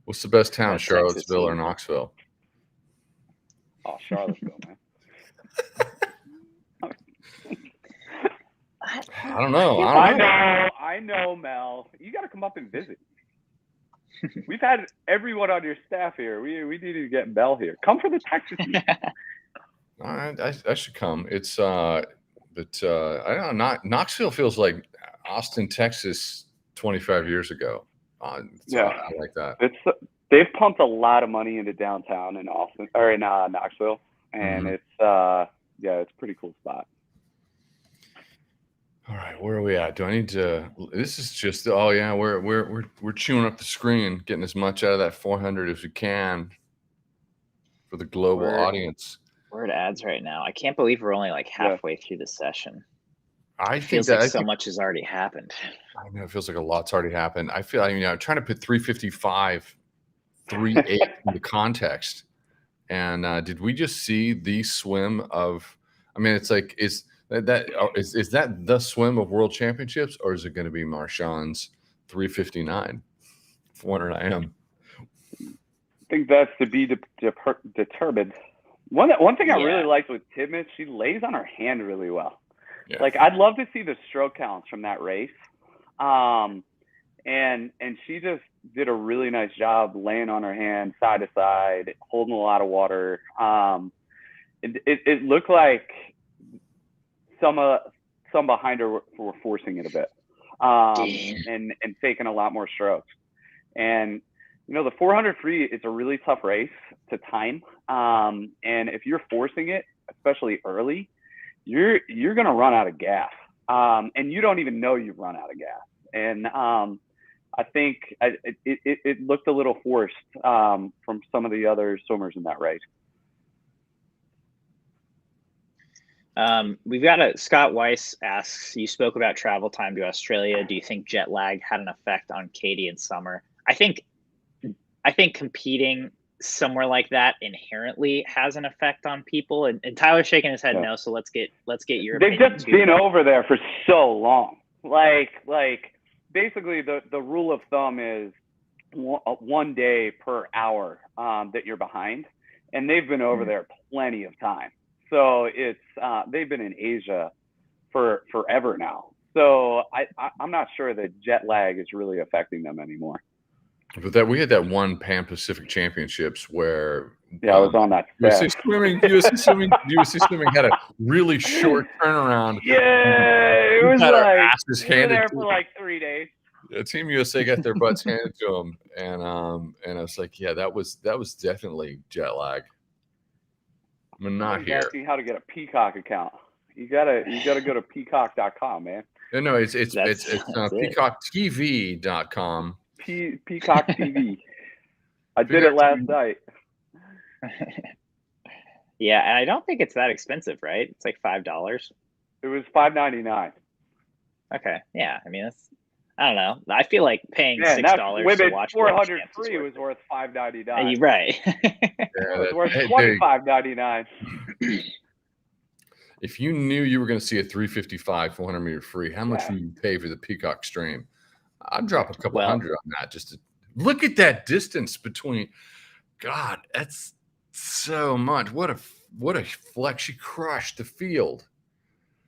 What's the best town? Charlottesville or Knoxville? Oh, Charlottesville, man. I don't know. I know, Mel. You got to come up and visit. We've had everyone on your staff here. We need to get Mel here. Come for the Texas meet. All right, I should come. It's I don't know. Knoxville feels like Austin, Texas, 25 years ago. I like that. They've pumped a lot of money into downtown in Austin or in Knoxville, and it's a pretty cool spot. All right, where are we at? Do I need to? This is just. Oh yeah, we're chewing up the screen, getting as much out of that 400 as we can for the global audience. We're at ads right now. I can't believe we're only like halfway through the session. I think that so much has already happened. I know it feels like a lot's already happened. I'm trying to put 355, 38 in the context. And did we just see the swim of? I mean, it's like is that the swim of World Championships, or is it going to be Marchand's 359, 400 IM? I think that's to be determined. One thing I really liked with Tidman, she lays on her hand really well. Yeah. Like I'd love to see the stroke counts from that race, and she just did a really nice job laying on her hand side to side, holding a lot of water. It looked like some behind her were forcing it a bit, and taking a lot more strokes. And the 400 free, it's a really tough race to time. And if you're forcing it, especially early, you're going to run out of gas. And you don't even know you've run out of gas. And I think it looked a little forced from some of the other swimmers in that race. We've got Scott Weiss asks, you spoke about travel time to Australia. Do you think jet lag had an effect on Katie and Summer? I think competing somewhere like that inherently has an effect on people? And Tyler's shaking his head no. So let's get your. They've just been over there for so long. Like basically the rule of thumb is 1 day per hour that you're behind, and they've been over there plenty of time. So it's they've been in Asia for forever now. So I'm not sure that jet lag is really affecting them anymore. But that we had that one Pan Pacific Championships where I was on that. USC Swimming had a really short turnaround. Yeah, it was like asses handed there for like 3 days. Team USA got their butts handed to them, and I was like, yeah, that was definitely jet lag. I'm not here. Asking how to get a Peacock account. You gotta go to peacock.com, man. No, it's peacocktv.com. Peacock TV. I did it last night. Yeah, and I don't think it's that expensive, right? It's like $5. It was $5.99. Okay, yeah. I mean, that's, I don't know. I feel like paying $6 to watch 400 free was worth $5.99. Right. It was worth $25.99. If you knew you were going to see a 355 400 meter free, how much would you pay for the Peacock stream? I'd drop a couple hundred on that just to look at that distance between. God, that's so much. What a flex. She crushed the field.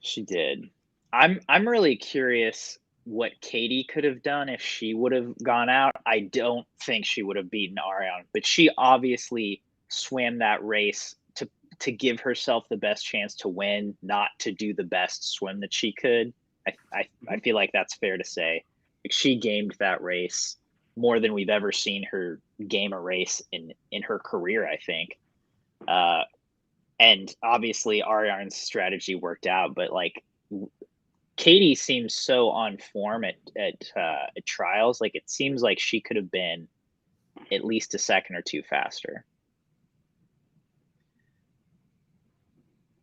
She did. I'm really curious what Katie could have done if she would have gone out. I don't think she would have beaten Ariane, but she obviously swam that race to give herself the best chance to win, not to do the best swim that she could. I feel like that's fair to say. Like, she gamed that race more than we've ever seen her game a race in her career, I think. And obviously Ariane's strategy worked out, but like Katie seems so on form at trials. Like, it seems like she could have been at least a second or two faster.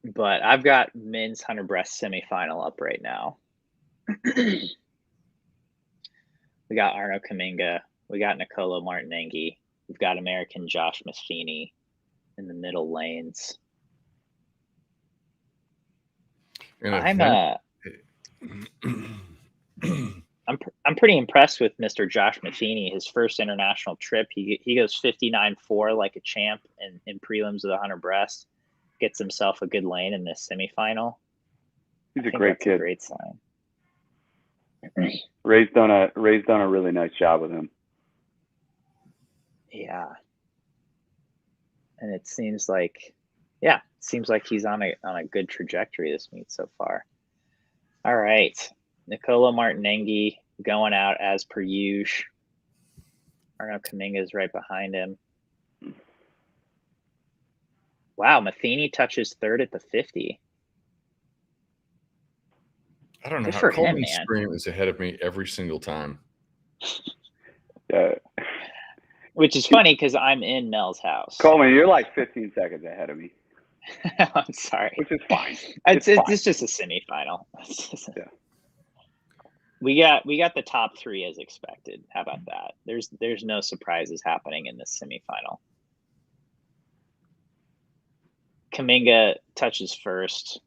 But I've got men's 100 breast semifinal up right now. We got Arno Kaminga. We got Nicolo Martinenghi. We've got American Josh Matheny in the middle lanes. I'm pretty impressed with Mr. Josh Matheny. His first international trip, he goes 59.4 like a champ in prelims of the 100 breast. Gets himself a good lane in this semifinal. He's a great kid. A great sign. Ray's done a really nice job with him. Yeah. And it seems like he's on a good trajectory this meet so far. All right. Nicolo Martinenghi going out as per usual. Arno Kaminga is right behind him. Wow, Matheny touches third at the 50. I don't know how Coleman's stream is ahead of me every single time. Yeah. Which is funny because I'm in Mel's house. Coleman, you're like 15 seconds ahead of me. I'm sorry. Which is fine. It's just a semifinal. Yeah. We got the top three as expected. How about that? There's no surprises happening in this semifinal. Kaminga touches first.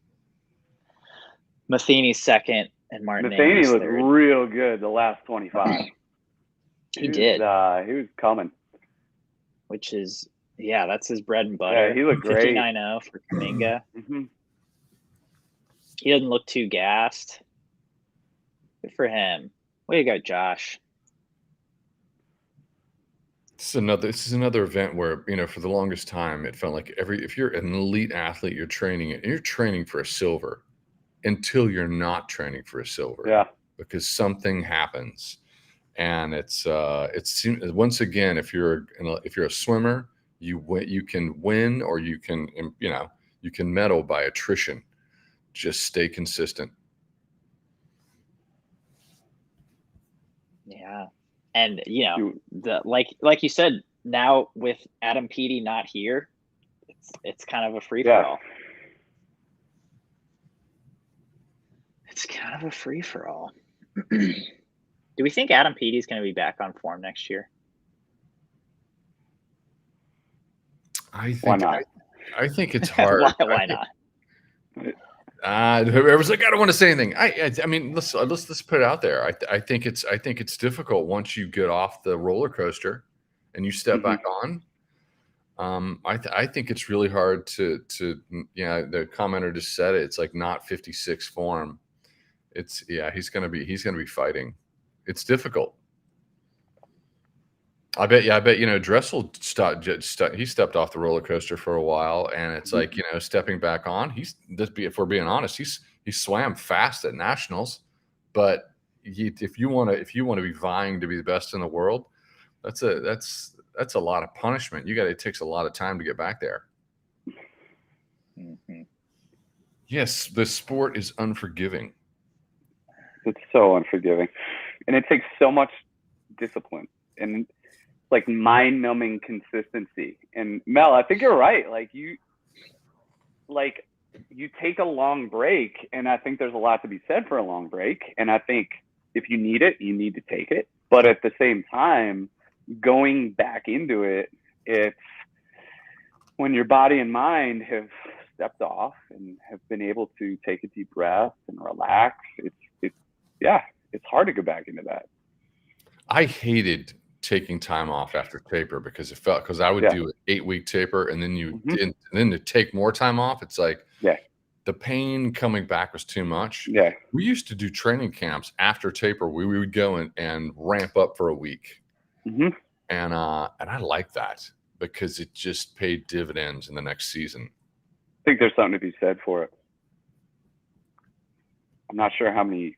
Matheny second, and Matheny looked real good the last 25. He did. He was coming. Which is, that's his bread and butter. Yeah, he looked great. 59.0 for Kaminga. Mm-hmm. He doesn't look too gassed. Good for him. Way to go, Josh. This is another event where, for the longest time, it felt like if you're an elite athlete, you're training for a silver until you're not training for a silver. Yeah. Because something happens. And it's once again, if you're a swimmer, you can win, or you can medal by attrition. Just stay consistent. Yeah. And like you said, now with Adam Peaty not here, it's kind of a free for all. It's kind of a free for all. Do we think Adam Peaty is going to be back on form next year? Why not? I think it's hard. Why not? Whoever's like, I don't want to say anything. I mean, let's put it out there. I think it's difficult once you get off the roller coaster and you step back on. I think it's really hard to the commenter just said it. It's like not 56 form. He's gonna be fighting. It's difficult. I bet Dressel he stepped off the roller coaster for a while, and it's like stepping back on. If we're being honest, he swam fast at nationals, but if you want to be vying to be the best in the world, that's a lot of punishment. It takes a lot of time to get back there. Mm-hmm. Yes, the sport is unforgiving. It's so unforgiving, and it takes so much discipline and like mind-numbing consistency. And Mel, I think you're right. You take a long break, and I think there's a lot to be said for a long break. And I think if you need it, you need to take it. But at the same time, going back into it, it's when your body and mind have stepped off and have been able to take a deep breath and relax. It's hard to go back into that. I hated taking time off after taper because I would do an 8-week taper, and then and then to take more time off, it's like the pain coming back was too much. Yeah. We used to do training camps after taper. We would go and ramp up for a week. Mm-hmm. And I like that because it just paid dividends in the next season. I think there's something to be said for it. I'm not sure how many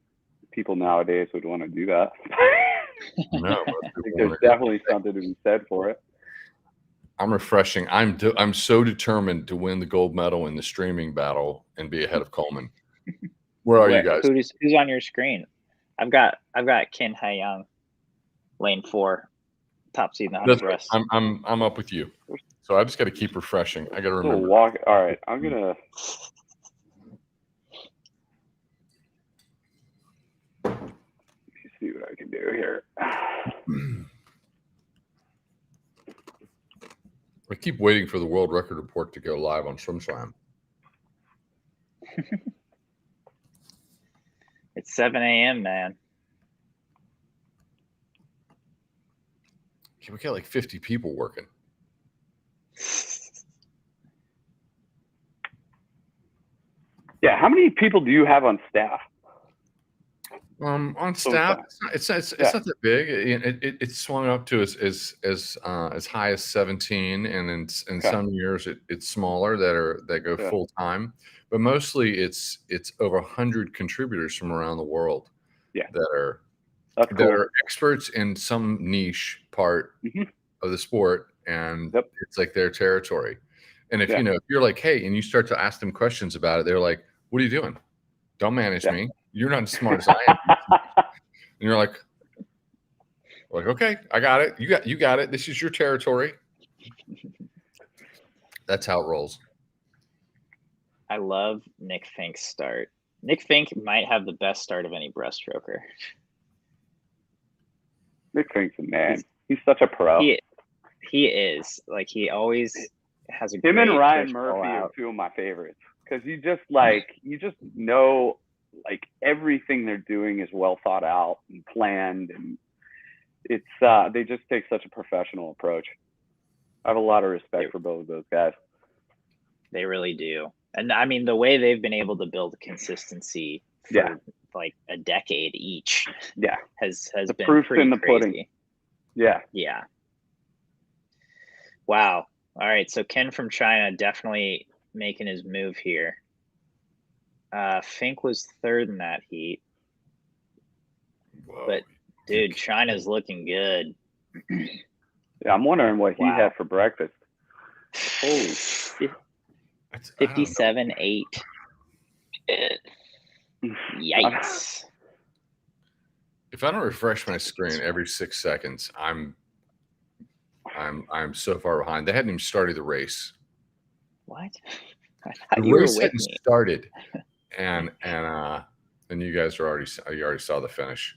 people nowadays would want to do that. No, I think there's definitely something to be said for it. I'm refreshing. I'm so determined to win the gold medal in the streaming battle and be ahead of Coleman. Where are you guys? Who's on your screen? I've got Kin Hae-young, lane 4, top seed in the 100 breast. I'm up with you. So I just got to keep refreshing. I got to remember. All right, I'm gonna. See what I can do here. I keep waiting for the world record report to go live on SwimSwam. It's 7 a.m., man. We got like 50 people working. Yeah, how many people do you have on staff? On staff, it's not that big. It's swung up to as high as 17, and in some years it's smaller that go full time. But mostly it's over 100 contributors from around the world. That are experts in some niche part of the sport, and it's like their territory. And if you're like, hey, and you start to ask them questions about it, they're like, "What are you doing? Don't manage me. You're not as smart as I am." And you're like, okay, I got it. You got it. This is your territory. That's how it rolls. I love Nick Fink's start. Nick Fink might have the best start of any breaststroker. Nick Fink's a man. He's such a pro. He is. Like, he always has a Him and Ryan Murphy are two of my favorites because you just know everything they're doing is well thought out and planned, and it's they just take such a professional approach. I have a lot of respect for both of those guys. They really do. And I mean, the way they've been able to build consistency for like a decade each has the been proof pretty in the crazy. pudding. Yeah. Wow. All right, so Ken from China definitely making his move here. Fink was third in that heat. Whoa. But dude, China's looking good. Yeah, I'm wondering what he had for breakfast. Holy 57.8. Yikes. If I don't refresh my screen every 6 seconds, I'm so far behind. They hadn't even started the race. What? The race hadn't started, and you guys are you already saw the finish.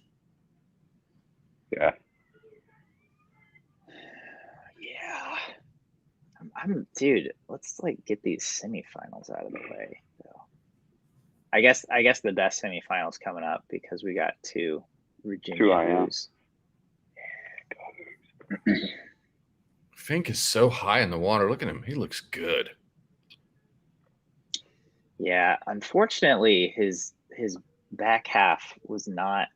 Dude, let's like get these semifinals out of the way. So, I guess the best semifinals coming up because we got two Virginia Blues. Fink is so high in the water. Look at him. He looks good. Yeah, unfortunately, his back half was not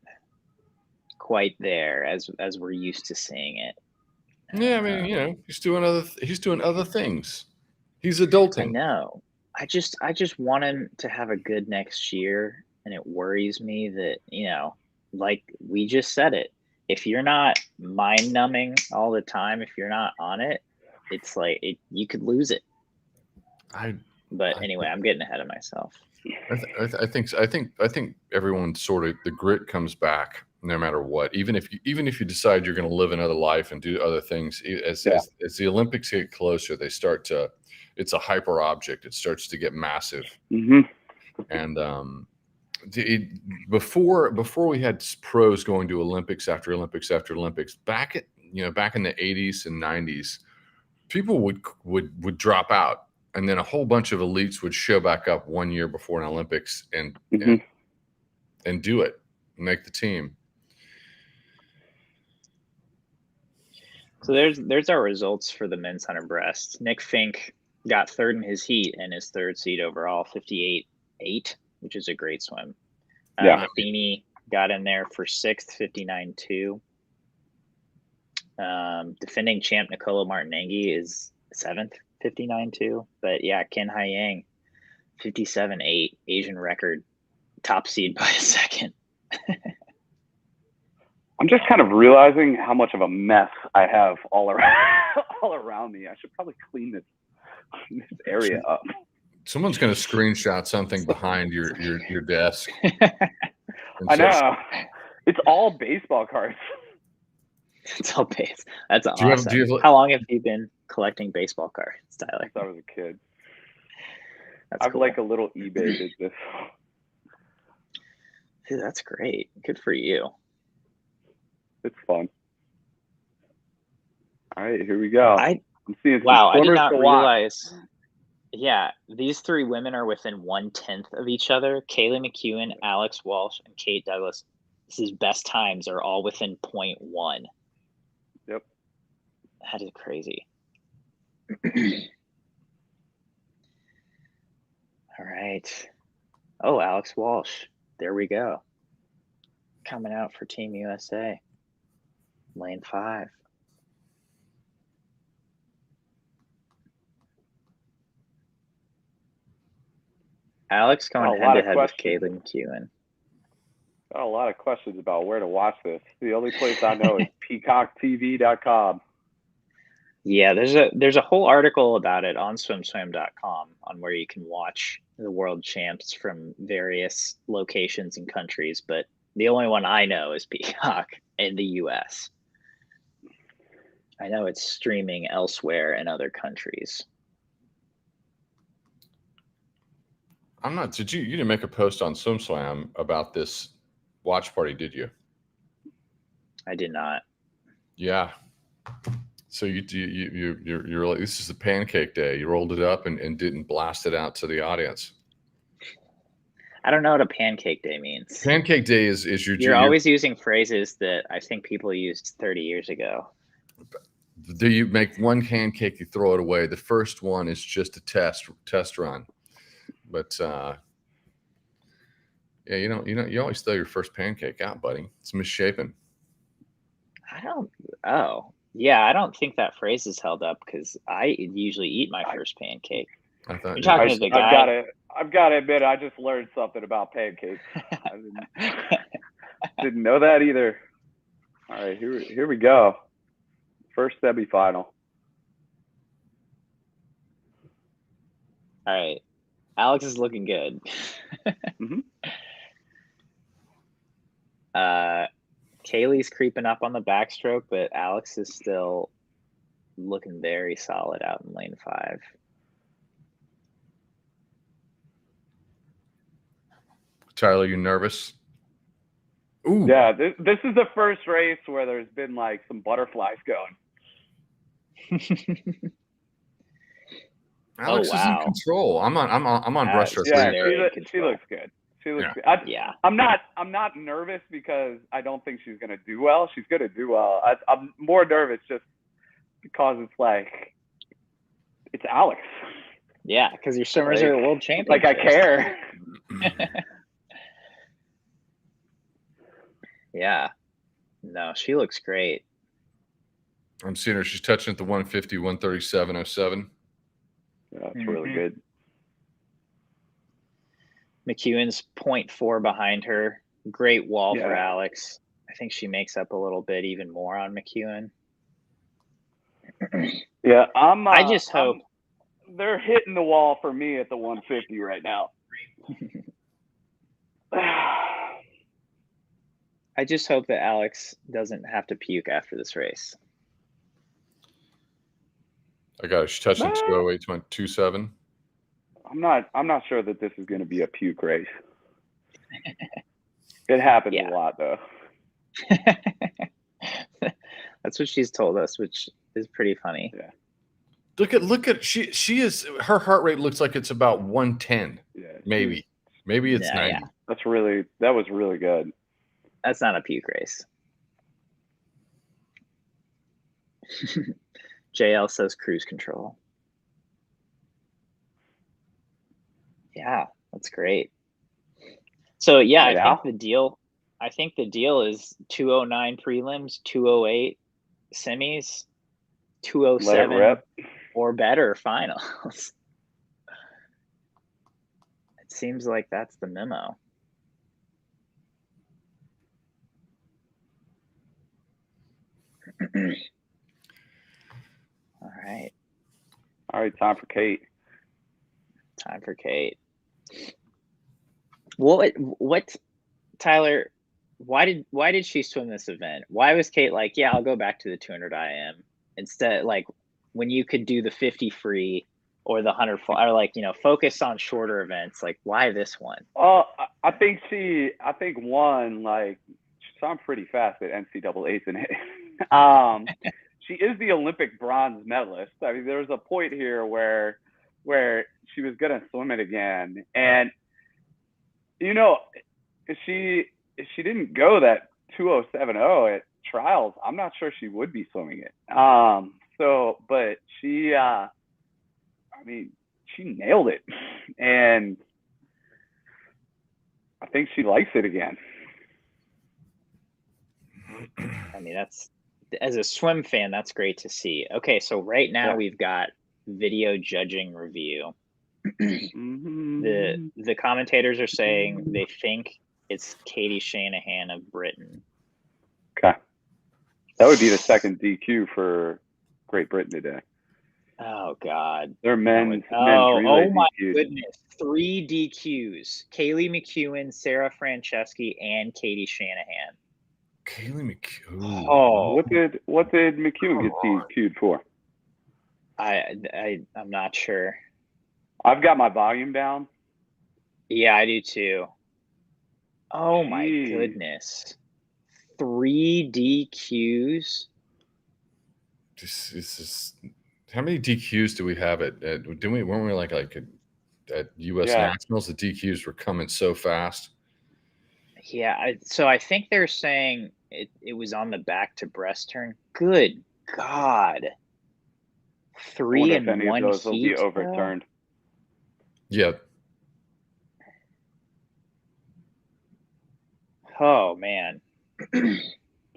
quite there as we're used to seeing it. Yeah, I mean, he's doing other things. He's adulting. I know. I just want him to have a good next year, and it worries me that, like we just said it, if you're not mind numbing all the time, if you're not on it, it's like you could lose it. But anyway, I'm getting ahead of myself. I think everyone sort of, the grit comes back no matter what. Even if you decide you're going to live another life and do other things, as the Olympics get closer, it's a hyper object. It starts to get massive. Mm-hmm. And before we had pros going to Olympics after Olympics after Olympics, back in the 80s and 90s, people would drop out. And then a whole bunch of elites would show back up 1 year before an Olympics and do it, make the team. So there's our results for the men's 100 breast. Nick Fink got third in his heat and his third seed overall, 58.8, which is a great swim. Matheny got in there for sixth, 59.2. Defending champ Nicola Martinenghi is seventh, 59.2. But yeah, Ken Haiyang, 57.8, Asian record, top seed by a second. I'm just kind of realizing how much of a mess I have all around me. I should probably clean this area up. Someone's going to screenshot something behind your desk. I know. It's all baseball cards. It's all base. That's awesome. How long have you been collecting baseball cards, Tyler? Since I was a kid. That's I've cool. like a little eBay business. Dude, that's great. Good for you. It's fun. All right, here we go. I'm seeing wow, I did not realize. Yeah, these three women are within 1/10 of each other. Kaylee McEwen, Alex Walsh, and Kate Douglas. This best times are all within 0.1. Yep. That is crazy. All right. Oh, Alex Walsh. There we go. Coming out for Team USA. Lane 5. Alex going head-to-head with Kaylee McEwen. Got a lot of questions about where to watch this. The only place I know is peacocktv.com. Yeah, there's a whole article about it on SwimSwam.com on where you can watch the world champs from various locations and countries, but the only one I know is Peacock in the US. I know it's streaming elsewhere in other countries. You didn't make a post on SwimSwam about this watch party, did you? I did not. Yeah. So you're like, this is the pancake day. You rolled it up and didn't blast it out to the audience. I don't know what a pancake day means. Pancake day is you're always using phrases that I think people used 30 years ago. Do you make one pancake, you throw it away? The first one is just a test run. But yeah, you always throw your first pancake out, buddy. It's misshapen. I don't think that phrase is held up because I usually eat my first pancake. I thought you're talking to the guy. I've got to admit, I just learned something about pancakes. I didn't know that either. All right, here we go. First semifinal. All right. Alex is looking good. Kaylee's creeping up on the backstroke, but Alex is still looking very solid out in lane 5. Tyler, you nervous? Ooh. Yeah, this is the first race where there's been like some butterflies going. Alex is in wow. control. I'm on breaststroke. Yeah, very in she control. looks good. She looks good. Yeah. I'm not nervous because I don't think she's gonna do well. She's gonna do well. I'm more nervous just because it's like it's Alex. Yeah, because your swimmers Like- are world champions. Like I care. Yeah. No, she looks great. I'm seeing her. She's touching at the 150, 137.07. Yeah, that's really good. McEwen's 0.4 behind her. Great wall for Yeah. Alex. I think she makes up a little bit even more on McEwen. Yeah, I just hope they're hitting the wall for me at the 150 right now. I just hope that Alex doesn't have to puke after this race. I got it. She's touching 208.27. I'm not sure that this is going to be a puke race. It happens a lot though. That's what she's told us, which is pretty funny. Yeah. Look at she is, her heart rate looks like it's about 110. Yeah. Maybe it's 90. Yeah. That was really good. That's not a puke race. JL says cruise control. Yeah, that's great. So yeah, I think the deal is 209 prelims, 208 semis, 207 or better finals. It seems like that's the memo. All right, time for Kate. What Tyler, why did she swim this event? Why was Kate like, yeah, I'll go back to the 200 IM instead, like when you could do the 50 free or the 100 or like, focus on shorter events? Like, why this one? I think one, like, she swam pretty fast at NCAAs in it. She is the Olympic bronze medalist. I mean, there was a point here where she was gonna swim it again, and if she didn't go that 2070 at trials, I'm not sure she would be swimming it. But she, I mean, she nailed it, and I think she likes it again. I mean, as a swim fan, that's great to see. Okay, so right now we've got video judging review. The commentators are saying they think it's Katie Shanahan of Britain. Okay. That would be the second DQ for Great Britain today. Oh God. They're men's oh relay my DQs. Goodness. 3 DQs. Kaylee McEwen, Sarah Franceschi, and Katie Shanahan. Kaylee McEwen. Oh. What did McEwen get DQ'd for? I'm not sure. I've got my volume down. Yeah, I do too. Oh my goodness. 3 DQs. This is how many DQs do we have weren't we like at US Nationals? The DQs were coming so fast. Yeah, so I think they're saying it was on the back to breast turn. Good God. 3 in any one of those will be heat, overturned. Yeah. Oh man.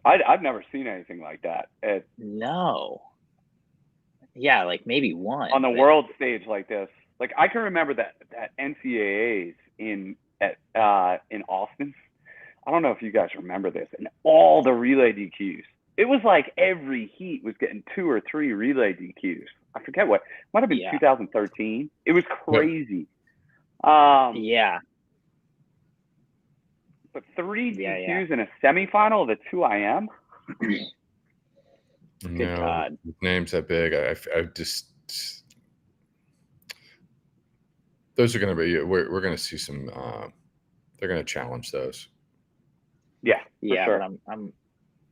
I've never seen anything like that. No. Yeah, like maybe one on the world stage like this. Like I can remember that NCAAs in Austin. I don't know if you guys remember this, and all the relay DQs. It was like every heat was getting 2 or 3 relay DQs. I forget what. Might have been 2013. It was crazy. Yeah. But 3 DQs in a semifinal of the 2 IM. Good God. Names that big. I just those are going to be. We're going to see some. They're going to challenge those. Yeah. Yeah. Sure. But I'm.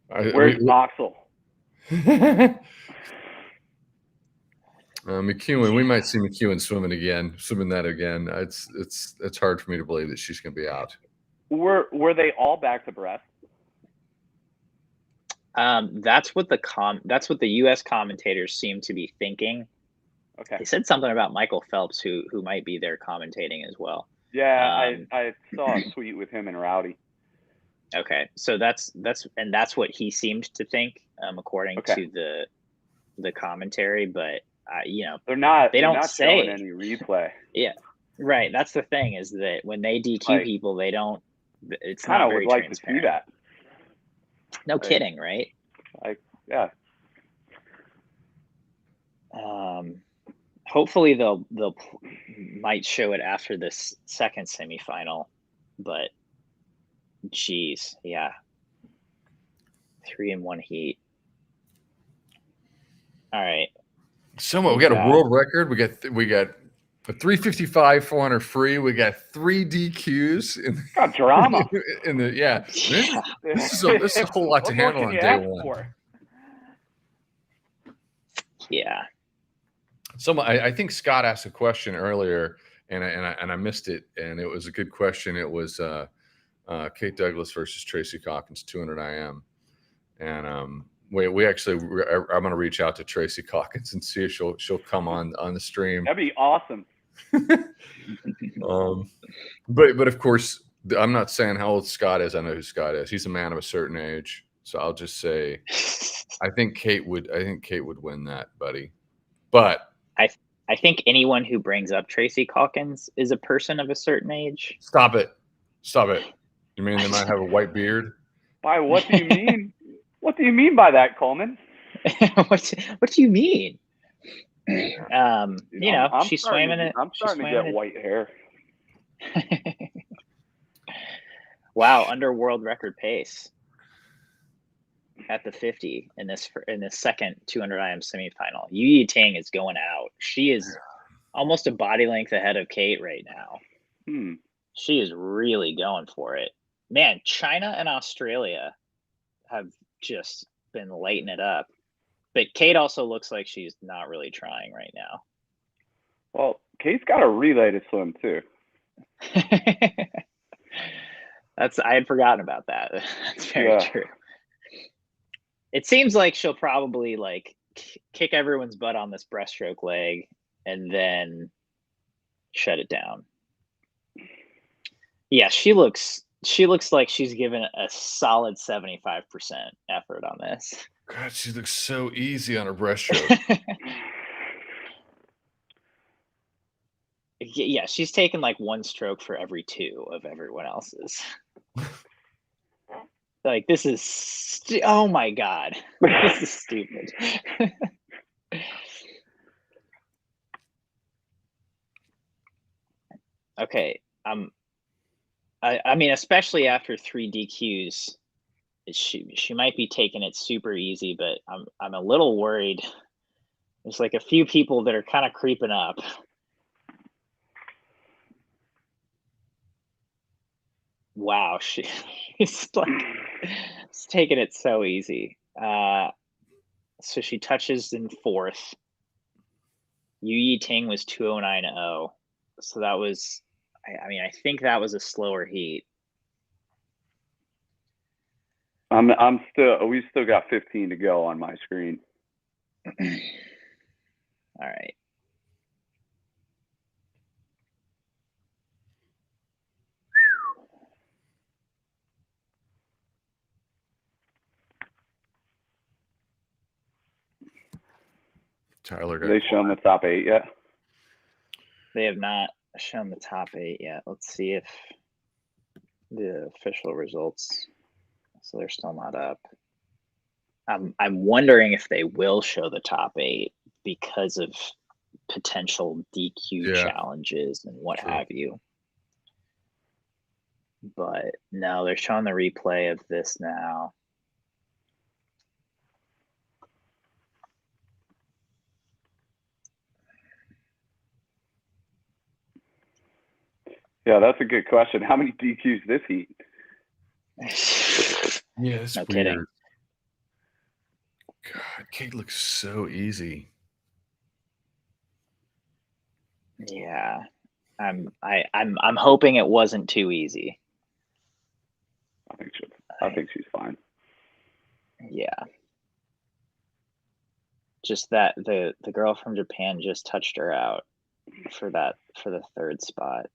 Where's Voxel? McEwen, we might see McEwen swimming that again. It's hard for me to believe that she's going to be out. Were they all back to breast? That's what the U.S. commentators seem to be thinking. Okay. They said something about Michael Phelps, who might be there commentating as well. Yeah, I saw a tweet with him and Rowdy. Okay, so that's what he seemed to think, according to the commentary. But they're not say showing any replay. Yeah, right. That's the thing, is that when they DQ people, they don't. It's kind not of very would like transparent. to see that. No kidding, right? Yeah. Hopefully they'll might show it after this second semifinal, but geez, yeah, 3 in 1 heat. All right. So we got a world record. We got a 355 400 free. We got 3 DQs. Got drama. This is a whole lot to handle on day one. Yeah. So I think Scott asked a question earlier, and I missed it, and it was a good question. It was Kate Douglas versus Tracy Calkins 200 IM, and I'm going to reach out to Tracy Calkins and see if she'll come on the stream. That'd be awesome. But of course, I'm not saying how old Scott is. I know who Scott is. He's a man of a certain age. So I'll just say, I think Kate would win that, buddy. But I think anyone who brings up Tracy Calkins is a person of a certain age. Stop it. You mean they might have a white beard? Why? What do you mean? What do you mean by that, Coleman? What do you mean? She swam in it. I'm starting to get white hair. Wow, under world record pace at the 50 in this second 200 IM semifinal. Yu Ting is going out. She is almost a body length ahead of Kate right now. She is really going for it. Man, China and Australia have just been lighting it up. But Kate also looks like she's not really trying right now. Well, Kate's got a relay to swim too. I had forgotten about that. That's very true. It seems like she'll probably kick everyone's butt on this breaststroke leg and then shut it down. Yeah, she looks like she's given a solid 75% effort on this. God, she looks so easy on her breaststroke. Yeah, she's taken 1 stroke for every 2 of everyone else's. This is oh my God, this is stupid. Okay, I mean, especially after 3 DQs, she might be taking it super easy, but I'm a little worried. There's a few people that are kind of creeping up. Wow, she's taking it so easy. So she touches in 4th. Yu Ting was 209.0. So that was, I think that was a slower heat. We still got 15 to go on my screen. All right. Tyler, have they shown the top 8 yet? They have not shown the top 8 yet. Let's see if the official results. So they're still not up. I'm wondering if they will show the top 8 because of potential DQ challenges and what have you. But no, they're showing the replay of this now. Yeah, that's a good question. How many DQs this heat? Yeah, it's no weird. Kidding. God, Kate looks so easy. Yeah. I'm hoping it wasn't too easy. I think she's fine. Yeah. Just that the girl from Japan just touched her out for the third spot.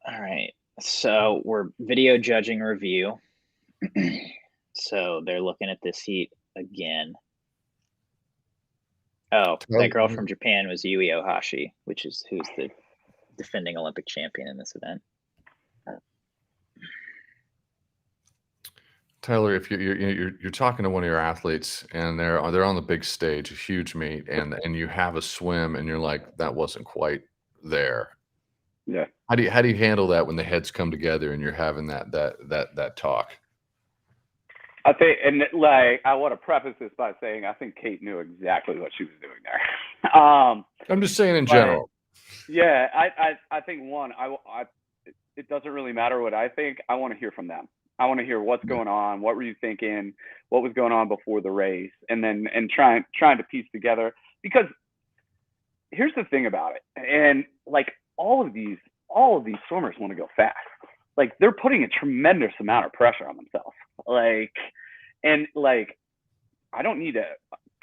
All right. So we're video judging review. So they're looking at this heat again. Oh, that girl from Japan was Yui Ohashi, who's the defending Olympic champion in this event. Tyler, if you're talking to one of your athletes and they're on the big stage, a huge meet, and you have a swim and you're like, that wasn't quite there. Yeah. How do you handle that when the heads come together and you're having that talk? I think, and like, I want to preface this by saying I think Kate knew exactly what she was doing there. I'm just saying in general. Yeah, I think it doesn't really matter what I think. I want to hear from them. I want to hear what's going on. What were you thinking? What was going on before the race? And trying to piece together, because here's the thing about it. And like all of these swimmers want to go fast. Like they're putting a tremendous amount of pressure on themselves. Like, and like, I don't need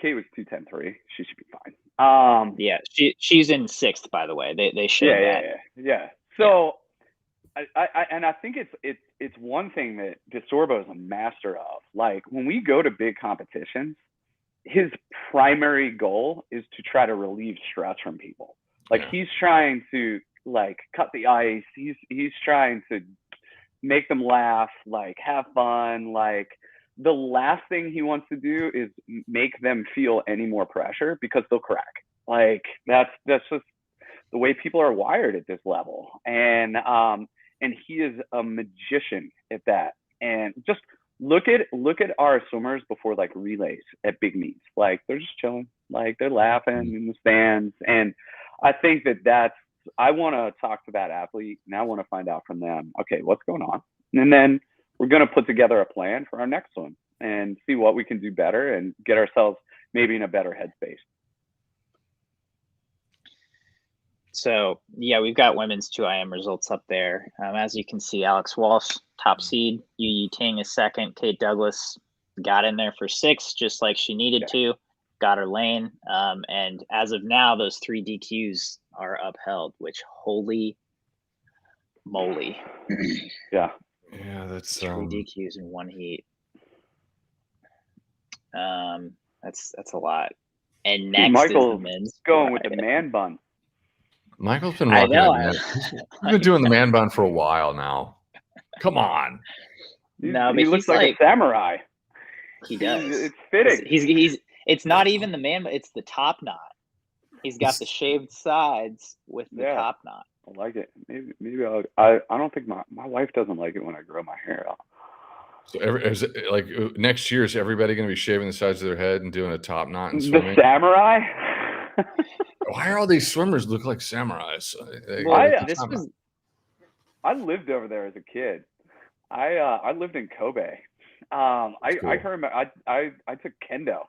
Kate was 2:10.3. She should be fine. Yeah, she's in 6th, by the way. They showed that. Yeah. So I think it's one thing that DeSorbo is a master of. Like when we go to big competitions, his primary goal is to try to relieve stress from people. Like he's trying to like cut the ice. He's trying to make them laugh, like have fun. Like the last thing he wants to do is make them feel any more pressure, because they'll crack. Like that's just the way people are wired at this level. And he is a magician at that. And just look at our swimmers before like relays at big meets. Like they're just chilling, like they're laughing in the stands. And I think I want to talk to that athlete, and I want to find out from them, okay, what's going on? And then we're going to put together a plan for our next one and see what we can do better and get ourselves maybe in a better headspace. So, yeah, we've got women's 2IM results up there. As you can see, Alex Walsh, top seed. Yu Ting is 2nd. Kate Douglas got in there for 6th, just like she needed to. Got her lane. And as of now, those 3 DQs are upheld, which holy moly. Yeah, that's 3 DQs in one heat. That's a lot. And next Michael's is the men's going with the man bun. Michael's been rocking he's been doing the man bun for a while now. Come on. He looks like a samurai. He does. It's fitting. He's it's not even the man, but it's the top knot. He's got the shaved sides with the top knot. I like it. Maybe I don't think my wife doesn't like it when I grow my hair out. So next year, is everybody going to be shaving the sides of their head and doing a top knot and swimming? The samurai? Why are all these swimmers look like samurais? I lived over there as a kid. I lived in Kobe. I took kendo.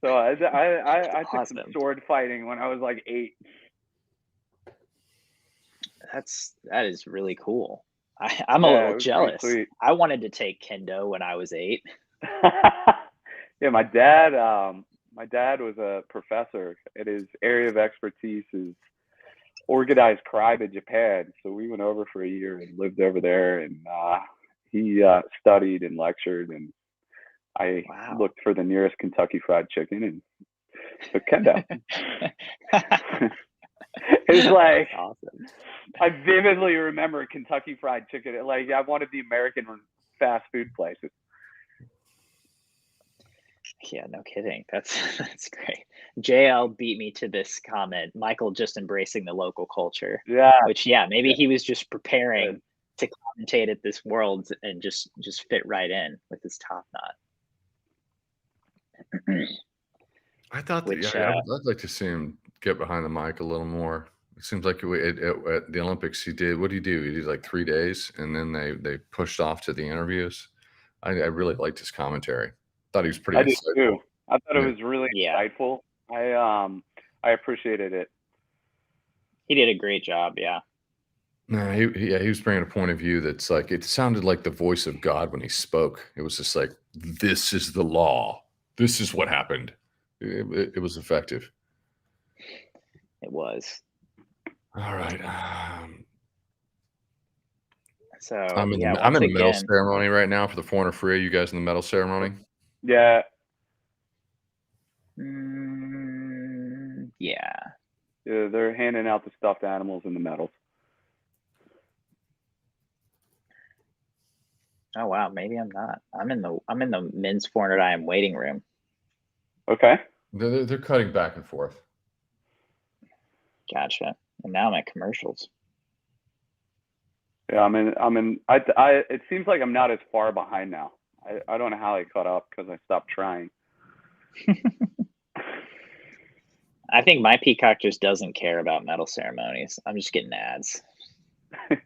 So I took some sword fighting when I was like 8. That is really cool. I'm a little jealous. I wanted to take kendo when I was 8. Yeah, my dad was a professor, and his area of expertise is organized crime in Japan. So we went over for a year and lived over there, and he studied and lectured, and I looked for the nearest Kentucky Fried Chicken and took kendo. It's like awesome. I vividly remember Kentucky Fried Chicken. Like I wanted the American fast food places. Yeah, no kidding. That's great. JL beat me to this comment. Michael just embracing the local culture. Yeah. Which maybe he was just preparing to commentate at this Worlds and just fit right in with his top knot. I thought I'd like to see him get behind the mic a little more. It seems like at the Olympics he did. What did he do? He did like 3 days, and then they pushed off to the interviews. I really liked his commentary. Thought he was pretty I did insightful. too. I thought it Yeah. was really Yeah. insightful. I appreciated it. He did a great job. Yeah. No, he was bringing a point of view that's like, it sounded like the voice of God when he spoke. It was just like, this is the law. This is what happened. It was effective. It was. All right. So I'm in yeah, I'm once in the medal again, ceremony right now for the 400 free. You guys in the medal ceremony? Yeah. yeah. Yeah, they're handing out the stuffed animals and the medals. Oh wow, maybe I'm not. I'm in the men's 400 IM waiting room. Okay. They're cutting back and forth. Gotcha. And now I'm at commercials. Yeah, it seems like I'm not as far behind now. I don't know how I caught up because I stopped trying. I think my Peacock just doesn't care about medal ceremonies. I'm just getting ads. They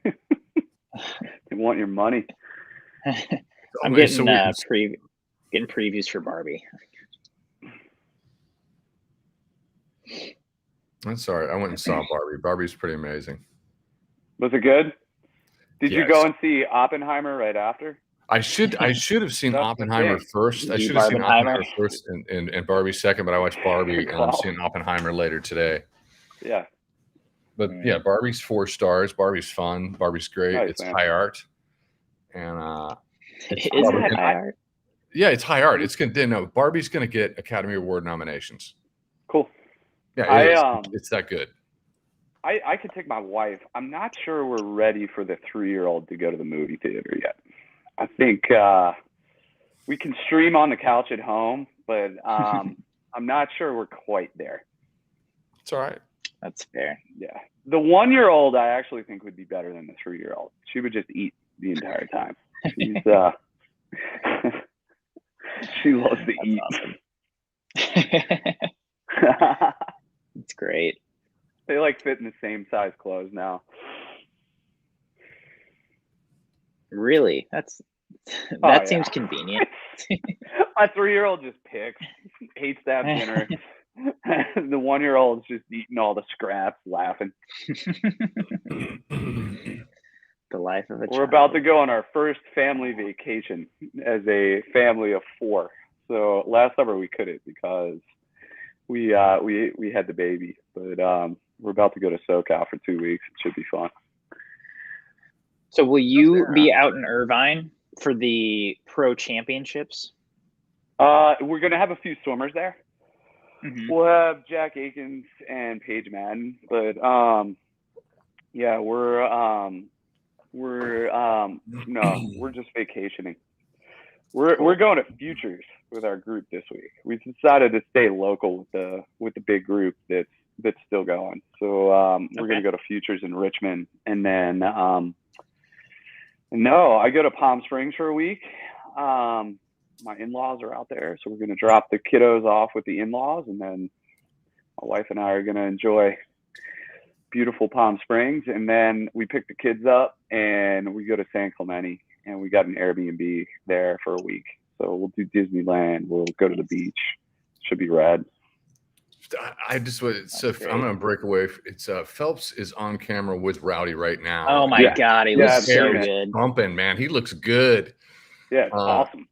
want your money. I'm getting getting previews for Barbie. That's all right. I went and saw Barbie. Barbie's pretty amazing. Was it good? Did you Yes. go and see Oppenheimer right after? I should have seen That's Oppenheimer the first. I The should have seen Barbenheimer. Oppenheimer first and Barbie second, but I watched Barbie and I'm seeing Oppenheimer later today. Yeah. But yeah, Barbie's 4 stars. Barbie's fun. Barbie's great. Nice, It's man. high art. And Is it high art? yeah, it's high art. It's gonna no, Barbie's gonna get Academy Award nominations. Cool. Yeah, it is. It's that good. I could take my wife. I'm not sure we're ready for the 3-year-old to go to the movie theater yet. I think we can stream on the couch at home, but I'm not sure we're quite there. It's all right. That's fair. Yeah. The 1-year-old I actually think would be better than the 3-year-old. She would just eat the entire time. She's she loves to eat. Awesome. It's great. They like fit in the same size clothes now. Really? That seems convenient. My 3-year-old just picks, hates to have dinner. The 1-year-old's just eating all the scraps, laughing. The life of a child. We're about to go on our first family vacation as a family of 4. So last summer we couldn't because we had the baby, but we're about to go to SoCal for 2 weeks. It should be fun. So will you be out in Irvine for the pro championships? We're gonna have a few swimmers there. Mm-hmm. We'll have Jack Akins and Paige Madden, but yeah, we're just vacationing. We're going to Futures with our group this week. We decided to stay local with the big group that's still going. So we're gonna go to Futures in Richmond, and then I go to Palm Springs for a week. My in-laws are out there, so we're gonna drop the kiddos off with the in-laws, and then my wife and I are gonna enjoy beautiful Palm Springs, and then we pick the kids up and we go to San Clemente, and we got an Airbnb there for a week. So we'll do Disneyland. We'll go to the beach. Should be rad. I'm gonna break away. It's Phelps is on camera with Rowdy right now. Oh my God, he looks so good. Pumping, man. He looks good. Yeah, it's awesome.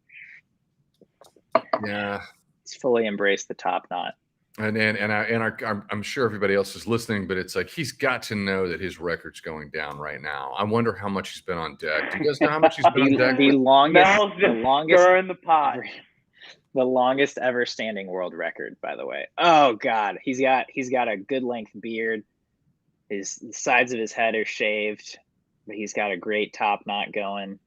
Yeah, he's fully embraced the top knot. I'm sure everybody else is listening, but it's like he's got to know that his record's going down right now. I wonder how much he's been on deck. Do you guys know how much he's been on deck? The longest stirring the pot. The longest ever standing world record, by the way. Oh God, he's got a good length beard. The sides of his head are shaved, but he's got a great top knot going.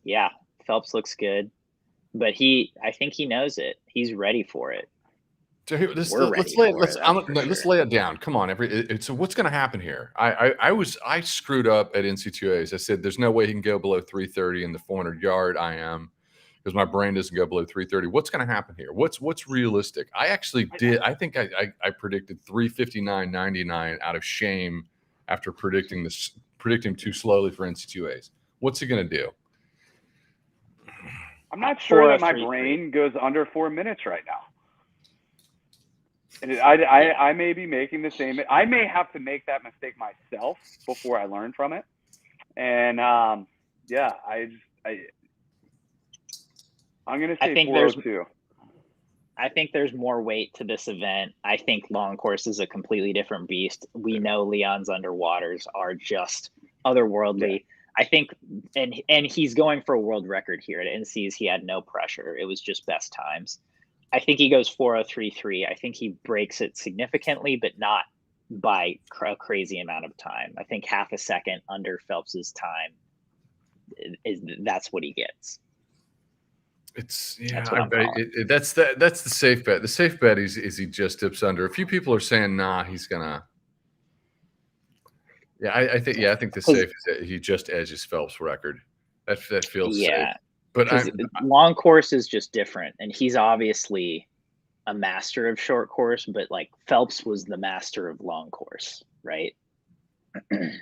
Yeah, Phelps looks good, but I think he knows it. He's ready for it. So here, let's lay it down. Come on, so what's going to happen here? I screwed up at NCAAs. I said there's no way he can go below 330 in the 400 yard IM because my brain doesn't go below 330. What's going to happen here? What's realistic? I actually did. I think I predicted 359.99 out of shame after predicting too slowly for NCAAs. What's he going to do? I'm not sure that my brain goes under 4 minutes right now. And I may be making the same. I may have to make that mistake myself before I learn from it. And yeah, I'm gonna say 402. I think there's more weight to this event. I think long course is a completely different beast. We know Leon's underwaters are just otherworldly. Yeah. I think, and he's going for a world record here at NC's. He had no pressure. It was just best times. I think he goes 4:03.3. I think he breaks it significantly, but not by a crazy amount of time. I think half a second under Phelps's time that's what he gets. It's that's the safe bet. The safe bet is he just dips under. A few people are saying, nah, he's gonna. Yeah, I think the safe is that he just edges Phelps' record. That feels safe. But long course is just different, and he's obviously a master of short course, but like Phelps was the master of long course, right? I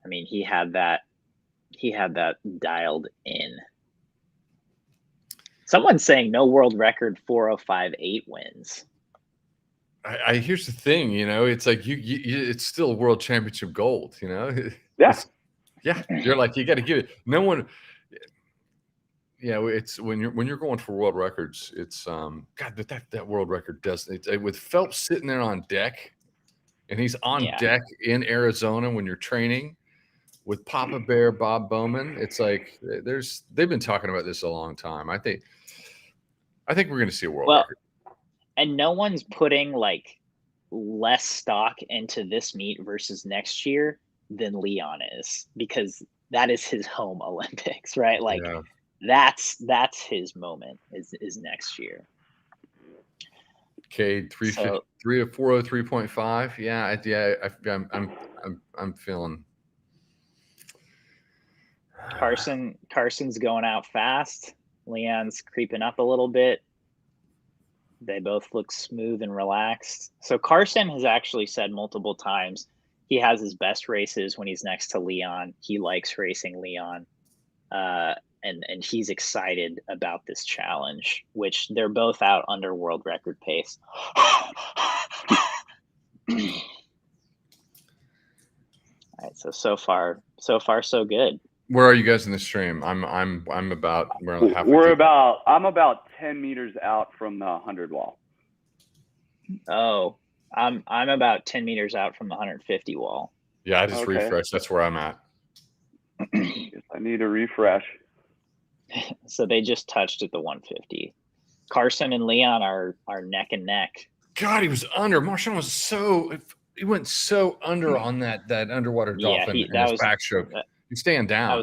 mean, he had that dialed in. Someone's saying no world record 4:05.8 wins. Here's the thing, it's like you it's still world championship gold, Yeah. You're like, you got to give it. No one. Yeah, it's when you're going for world records, it's God, that world record does it with Phelps sitting there on deck, and he's on deck in Arizona when you're training with Papa Bear Bob Bowman. It's like they've been talking about this a long time. I think we're going to see a world record. And no one's putting like less stock into this meet versus next year than Leon is, because that is his home Olympics, right? Like that's his moment is next year. Cade 4:03.5. Yeah, I'm feeling. Carson's going out fast. Leon's creeping up a little bit. They both look smooth and relaxed. So Carson has actually said multiple times he has his best races when he's next to Leon. He likes racing Leon. And he's excited about this challenge, which they're both out under world record pace. All right, so far so good. Where are you guys in the stream? I'm about I'm about 10 meters out from the 100 wall. Oh, I'm about 10 meters out from the 150 wall. Yeah, I just refreshed. That's where I'm at. I need a refresh. So they just touched at the 150. Carson and Leon are neck and neck. God, he was under. Marchand he went so under on that underwater dolphin in his backstroke. He's staying down. That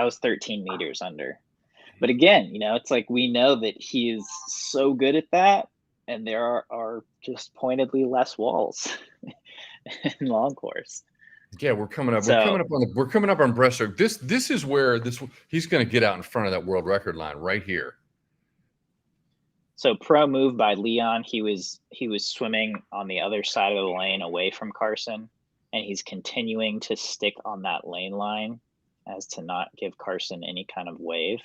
was 13 meters under. But again, it's like we know that he is so good at that, and there are just pointedly less walls in long course. Yeah, we're coming up. We're coming up on breaststroke. This is where he's going to get out in front of that world record line right here. So pro move by Leon. He was swimming on the other side of the lane away from Carson, and he's continuing to stick on that lane line as to not give Carson any kind of wave.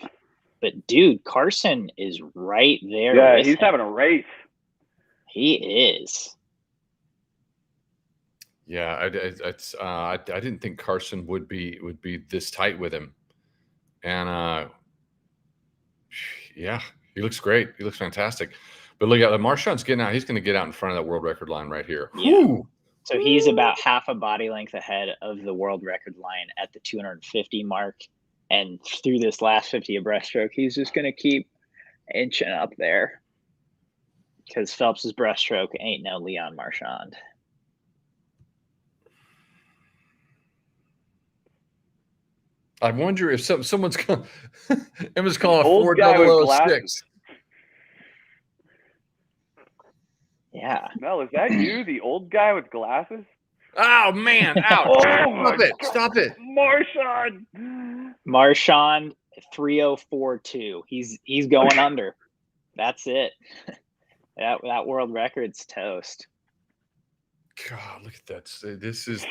But dude, Carson is right there. Yeah, he's having a race. He is. Yeah, I didn't think Carson would be this tight with him, and yeah, he looks great. He looks fantastic. But look at Marchand's getting out. He's going to get out in front of that world record line right here. Yeah. Woo! So he's about half a body length ahead of the world record line at the 250 mark, and through this last 50 of breaststroke, he's just going to keep inching up there because Phelps's breaststroke ain't no Leon Marchand. I wonder if someone's calling. Emma's calling a 4006. Yeah. Mel, is that you, the old guy with glasses? Oh man! Ouch! Stop it! Marchand 3042. He's going under. That's it. That world record's toast. God, look at that! This is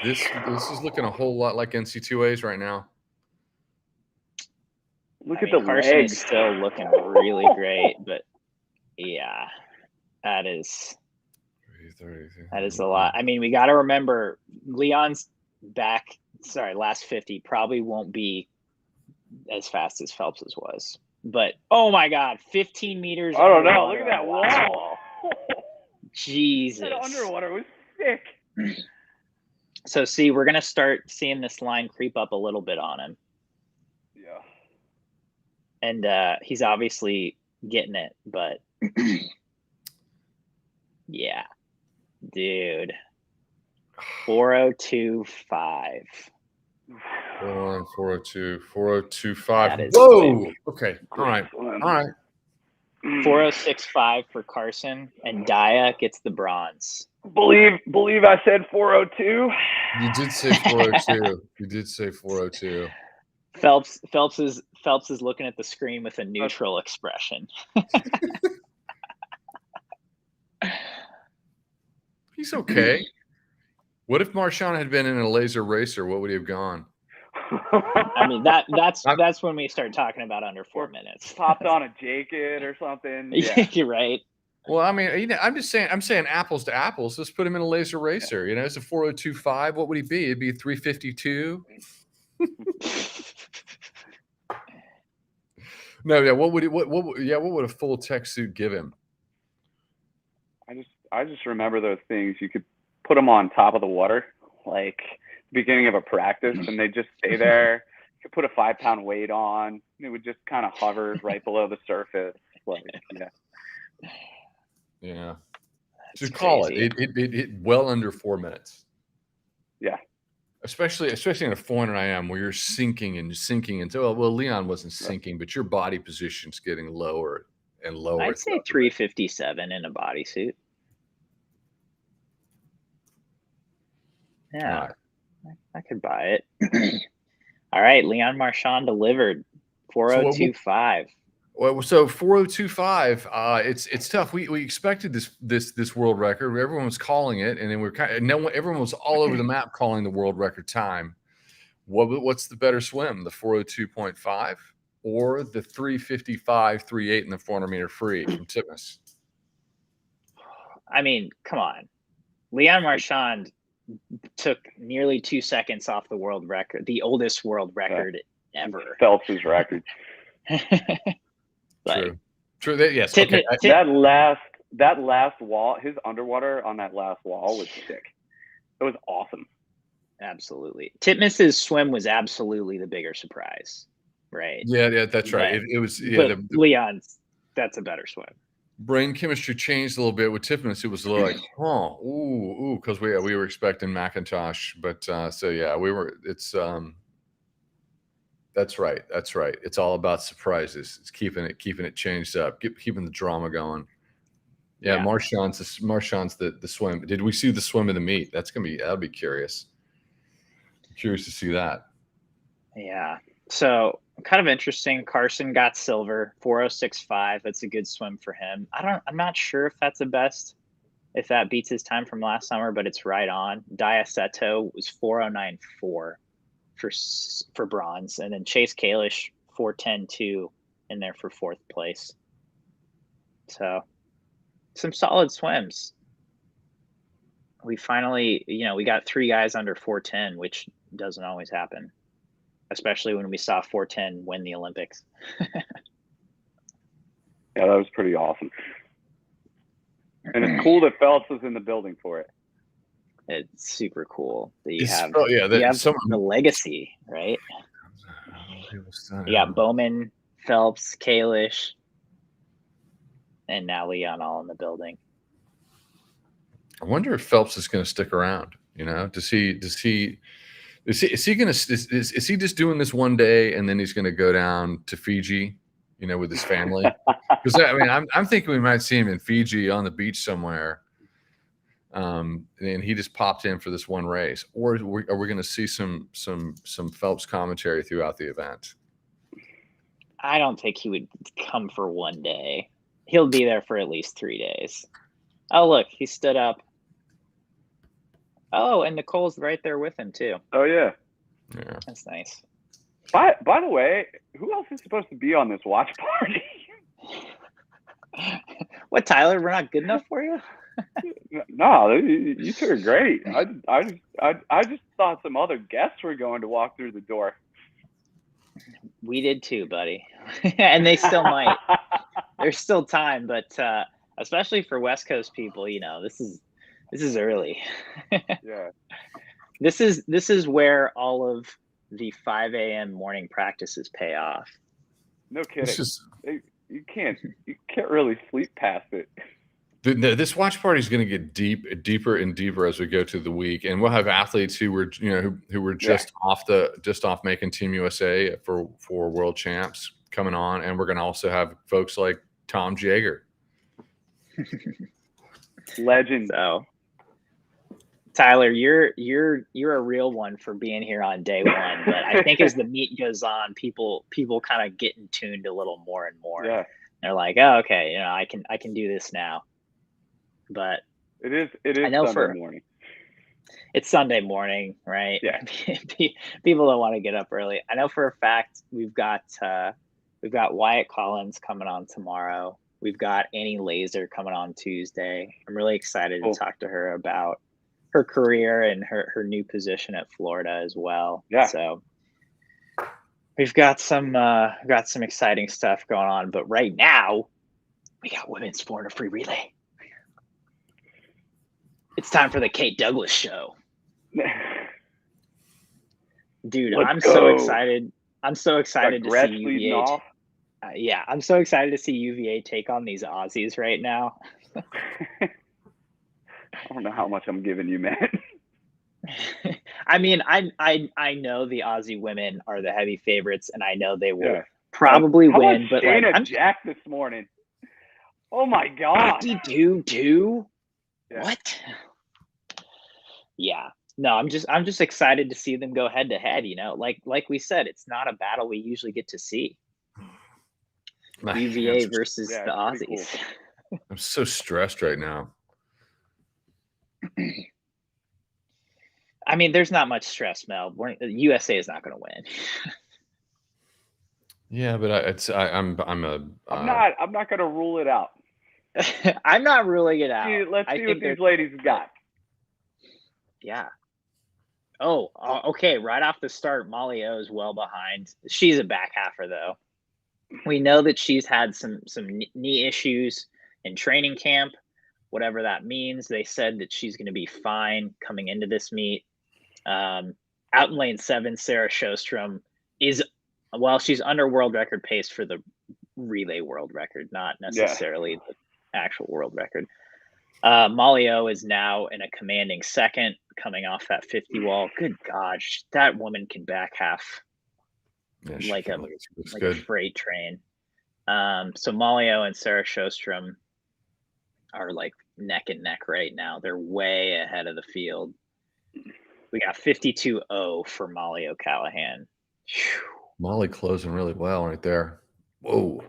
looking a whole lot like NC2As right now. Look I at mean, the Carson legs. is still looking really great, but yeah, that is a lot. I mean, we got to remember Leon's last 50 probably won't be as fast as Phelps's was. But oh my God, 15 meters. I don't know. underwater Look at that on the last wall. Jesus. That underwater was sick. So see, we're gonna start seeing this line creep up a little bit on him. Yeah. And he's obviously getting it, but yeah, dude. 4:02.5. 402, 402.5. That is Whoa. quick. Okay. All Great right. swim. All right. 4:06.5 for Carson, and Daya gets the bronze. Believe I said 402. You did say 402. You did say 402. Phelps is looking at the screen with a neutral expression. He's okay. What if Marshawn had been in a laser racer? What would he have gone? I mean, that's when we start talking about under 4 minutes. Popped on a jacket or something. Yeah, you're right. Well, I mean, I'm saying apples to apples. Let's put him in a laser racer. You know, it's a 402.5. What would he be? It'd be 352. No, yeah. What would a full tech suit give him? I just remember those things. You could put them on top of the water, like beginning of a practice, and they just stay there. You could put a 5-pound weight on. It would just kind of hover right below the surface. Like, yeah. Yeah. That's Just call crazy. it well under 4 minutes. Yeah. Especially in a 400 IM where you're sinking into well, Leon wasn't sinking, but your body position's getting lower and lower. I'd say 357 in a bodysuit. Yeah, right. I could buy it. All right, Leon Marchand delivered 4:02.5. Well, so 4:02.5. It's tough. We expected this world record. Everyone was calling it, and then everyone was all over the map calling the world record time. What's the better swim, the 4:02.5 or the 3:55.38 in the 400-meter free from Titmus? I mean, come on, Leon Marchand took nearly 2 seconds off the world record, the oldest world record ever. Phelps's record. True. Yes. Okay. That last wall, his underwater on that last wall was sick. It was awesome. Absolutely. Titmus's swim was absolutely the bigger surprise, right? Yeah, that's right. It was. Yeah, Leon's, that's a better swim. Brain chemistry changed a little bit with Titmus. It was a little like, ooh, because we were expecting McIntosh, but so yeah, we were. It's That's right. It's all about surprises. It's keeping it changed up, keeping the drama going. Yeah. Marchand's the swim. Did we see the swim of the meet? That'll be curious. I'm curious to see that. Yeah. So kind of interesting. Carson got silver, 4:06.5. That's a good swim for him. I'm not sure if that's the best, if that beats his time from last summer, but it's right on. Diaceto was 4:09.4 for bronze, and then Chase Kalish 4:10.2 in there for 4th place. So some solid swims. We finally, we got 3 guys under 4:10, which doesn't always happen, especially when we saw 4:10 win the Olympics. Yeah, that was pretty awesome. And it's cool that Phelps was in the building for it. It's super cool that you have the legacy, right? You got Bowman, Phelps, Kalish, and now Leon all in the building. I wonder if Phelps is going to stick around. Is he just doing this one day and then he's going to go down to Fiji, with his family? Because I'm thinking we might see him in Fiji on the beach somewhere. And he just popped in for this one race, or are we going to see some Phelps commentary throughout the event? I don't think he would come for one day. He'll be there for at least 3 days. Oh, look, he stood up. Oh, and Nicole's right there with him too. Oh yeah. That's nice. By the way, who else is supposed to be on this watch party? What, Tyler? We're not good enough for you? No, you two are great. I just thought some other guests were going to walk through the door. We did too, buddy. And they still might. There's still time, but especially for West Coast people, this is early. Yeah. This is where all of the 5 a.m. morning practices pay off. No kidding. You can't really sleep past it. This watch party is going to get deeper and deeper as we go through the week, and we'll have athletes who were just off making Team USA for World Champs coming on, and we're going to also have folks like Tom Jaeger, legend. So, Tyler, you're a real one for being here on day one, but I think as the meet goes on, people kind of get in tuned a little more and more. Yeah. They're like, oh, okay, I can do this now. But it is Sunday morning. It's Sunday morning, right? Yeah. People don't want to get up early. I know for a fact we've got Wyatt Collins coming on tomorrow. We've got Annie Laser coming on Tuesday. I'm really excited to talk to her about her career and her new position at Florida as well. Yeah. So we've got some exciting stuff going on. But right now, we got women's 400 free relay. It's time for the Kate Douglas show. Dude, I'm so excited. I'm so excited to see UVA. I'm so excited to see UVA take on these Aussies right now. I don't know how much I'm giving you, man. I mean, I know the Aussie women are the heavy favorites, and I know they will probably win. But Shayna Jack this morning. Oh my God. 52-2? What? Yeah. No, I'm just excited to see them go head to head. Like we said, it's not a battle we usually get to see. UVA versus the Aussies. Cool. I'm so stressed right now. I mean, there's not much stress, Mel. USA is not going to win. Yeah, but I'm not going to rule it out. I'm not ruling it out. Let's see what these ladies got. Yeah. Oh, okay. Right off the start, Molly O is well behind. She's a back halfer, though. We know that she's had some knee issues in training camp, whatever that means. They said that she's going to be fine coming into this meet. Out in lane 7, Sarah Sjostrom she's under world record pace for the relay world record, not necessarily the actual world record. Molly O is now in a commanding second, coming off that 50 wall. Good gosh, that woman can back half like a freight train. So Molly O and Sarah Sjostrom are like neck and neck right now. They're way ahead of the field. We got 52-0 for Molly O'Callahan. Molly closing really well right there. Whoa.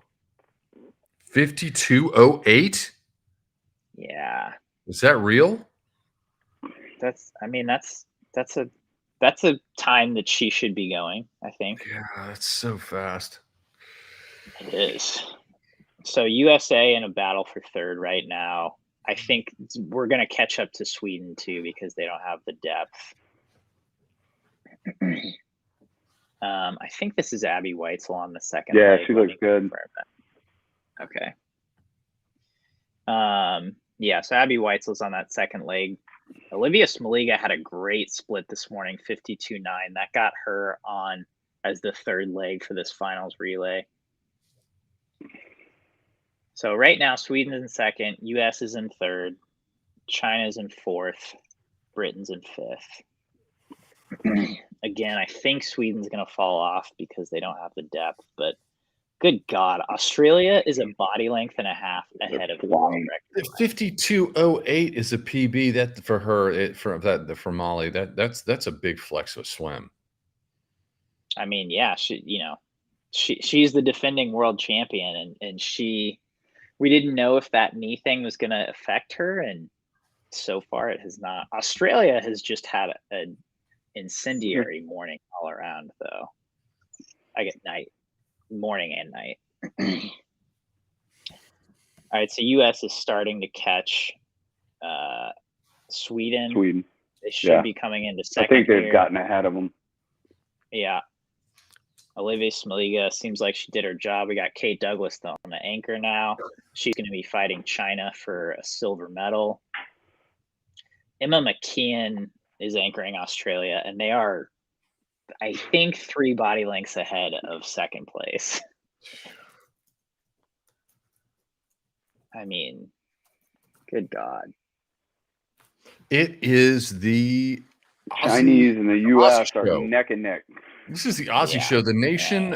52-08? Yeah. Is that real? That's a time that she should be going, I think. Yeah, that's so fast. It is. So USA in a battle for third right now. I think we're going to catch up to Sweden too because they don't have the depth. I think this is Abby Weitzel on the second. Yeah, she looks good. Okay. Yeah, so Abby Weitzel's on that second leg. Olivia Smoliga had a great split this morning, 52-9. That got her on as the third leg for this finals relay. So right now, Sweden's in second, US is in third, China's in fourth, Britain's in fifth. Again, I think Sweden's going to fall off because they don't have the depth, but good God, Australia is a body length and a half ahead of the world record. 52.08 is a PB that for her, for Molly, that's a big flex of swim. I mean, yeah, she's the defending world champion, and we didn't know if that knee thing was going to affect her, and so far it has not. Australia has just had an incendiary morning all around, though. I get night, morning and night. All right, so U.S. is starting to catch Sweden. They should be coming into second. I think they've here. gotten ahead of them. Yeah. Olivia Smoliga seems like she did her job. We got Kate Douglas on the anchor now. She's going to be fighting China for a silver medal. Emma McKeon is anchoring Australia, and they are, I think, 3 body lengths ahead of second place. I mean, good God. It is the Chinese and the U.S. are neck and neck. This is the Aussie show. The nation,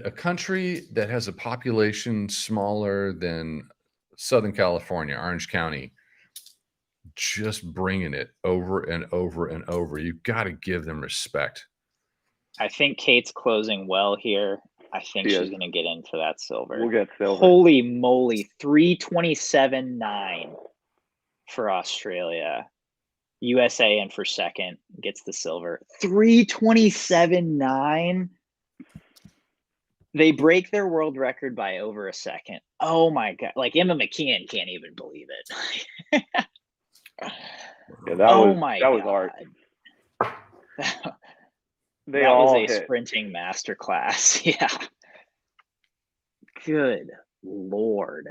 a country that has a population smaller than Southern California, Orange County, just bringing it over and over and over. You've got to give them respect. I think Kate's closing well here. I think she's going to get in for that silver. We'll get silver. Holy moly, 3:27.9 for Australia. USA in for second, gets the silver. 3:27.9. They break their world record by over a second. Oh my God. Like Emma McKeon can't even believe it. Yeah, that was art. That was a sprinting masterclass. Yeah. Good Lord.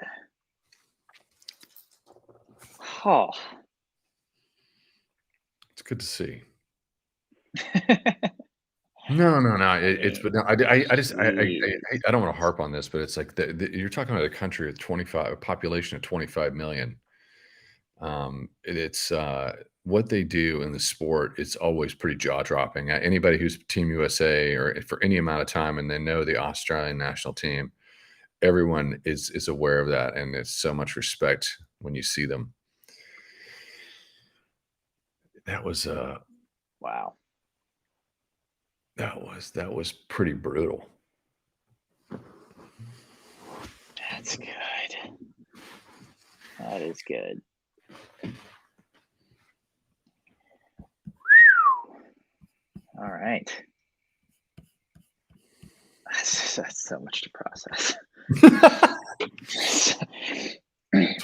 Oh. It's good to see. No. I don't want to harp on this, but it's like you're talking about a country with a population of 25 million. It's what they do in the sport. It's always pretty jaw dropping. Anybody who's Team USA or for any amount of time, and they know the Australian national team, everyone is aware of that, and it's so much respect when you see them. That was wow. That was pretty brutal. That's good. That is good. All right. That's so much to process.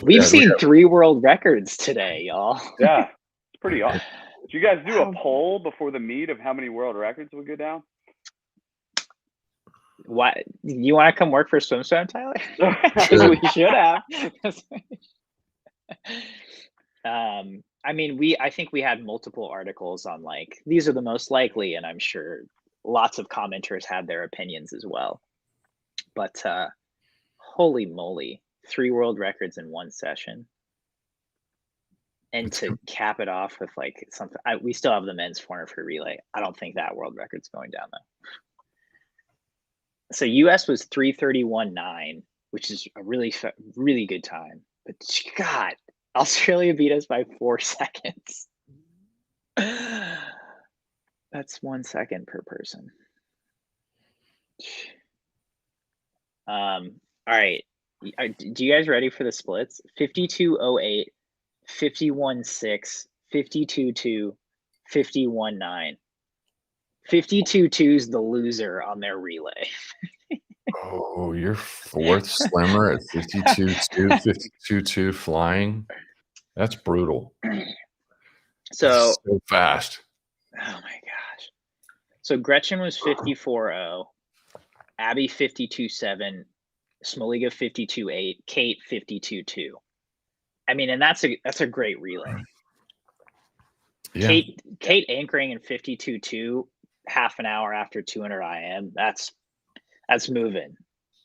We've seen 3 world records today, y'all. Yeah, it's pretty awesome. Did you guys do a poll before the meet of how many world records would go down? What? You want to come work for SwimSwam, Tyler? Because we should have. I mean, I think we had multiple articles on like these are the most likely, and I'm sure lots of commenters had their opinions as well. But holy moly, 3 world records in one session. And to cap it off with like something, we still have the men's 400 free relay. I don't think that world record's going down though. So US was 3:31.9, which is a really, really good time. But God, Australia beat us by 4 seconds. That's 1 second per person. All right. Do you guys ready for the splits? 52.08. 51.6, 52.2, 51.9. 52.2 is the loser on their relay. Oh, you're 4th swimmer at 52.2, 52.2 flying. That's brutal. So fast. Oh my gosh. So Gretchen was 54.0, Abby 52.7, Smoliga 52.8, Kate 52.2. I mean, and that's a great relay. Yeah. Kate anchoring in 52.2 half an hour after 200 IM. That's moving.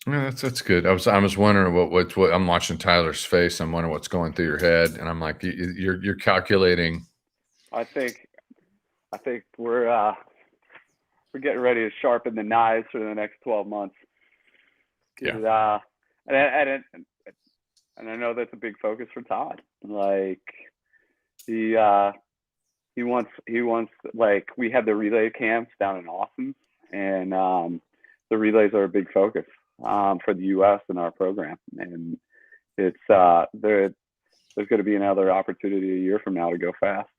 Yeah, that's good. I was wondering what I'm watching Tyler's face. I'm wondering what's going through your head, and I'm like, you're calculating. I think we're getting ready to sharpen the knives for the next 12 months. Yeah. And I know that's a big focus for Todd. Like he wants like we have the relay camps down in Austin, and the relays are a big focus for the U.S. in our program, and it's there's going to be another opportunity a year from now to go fast.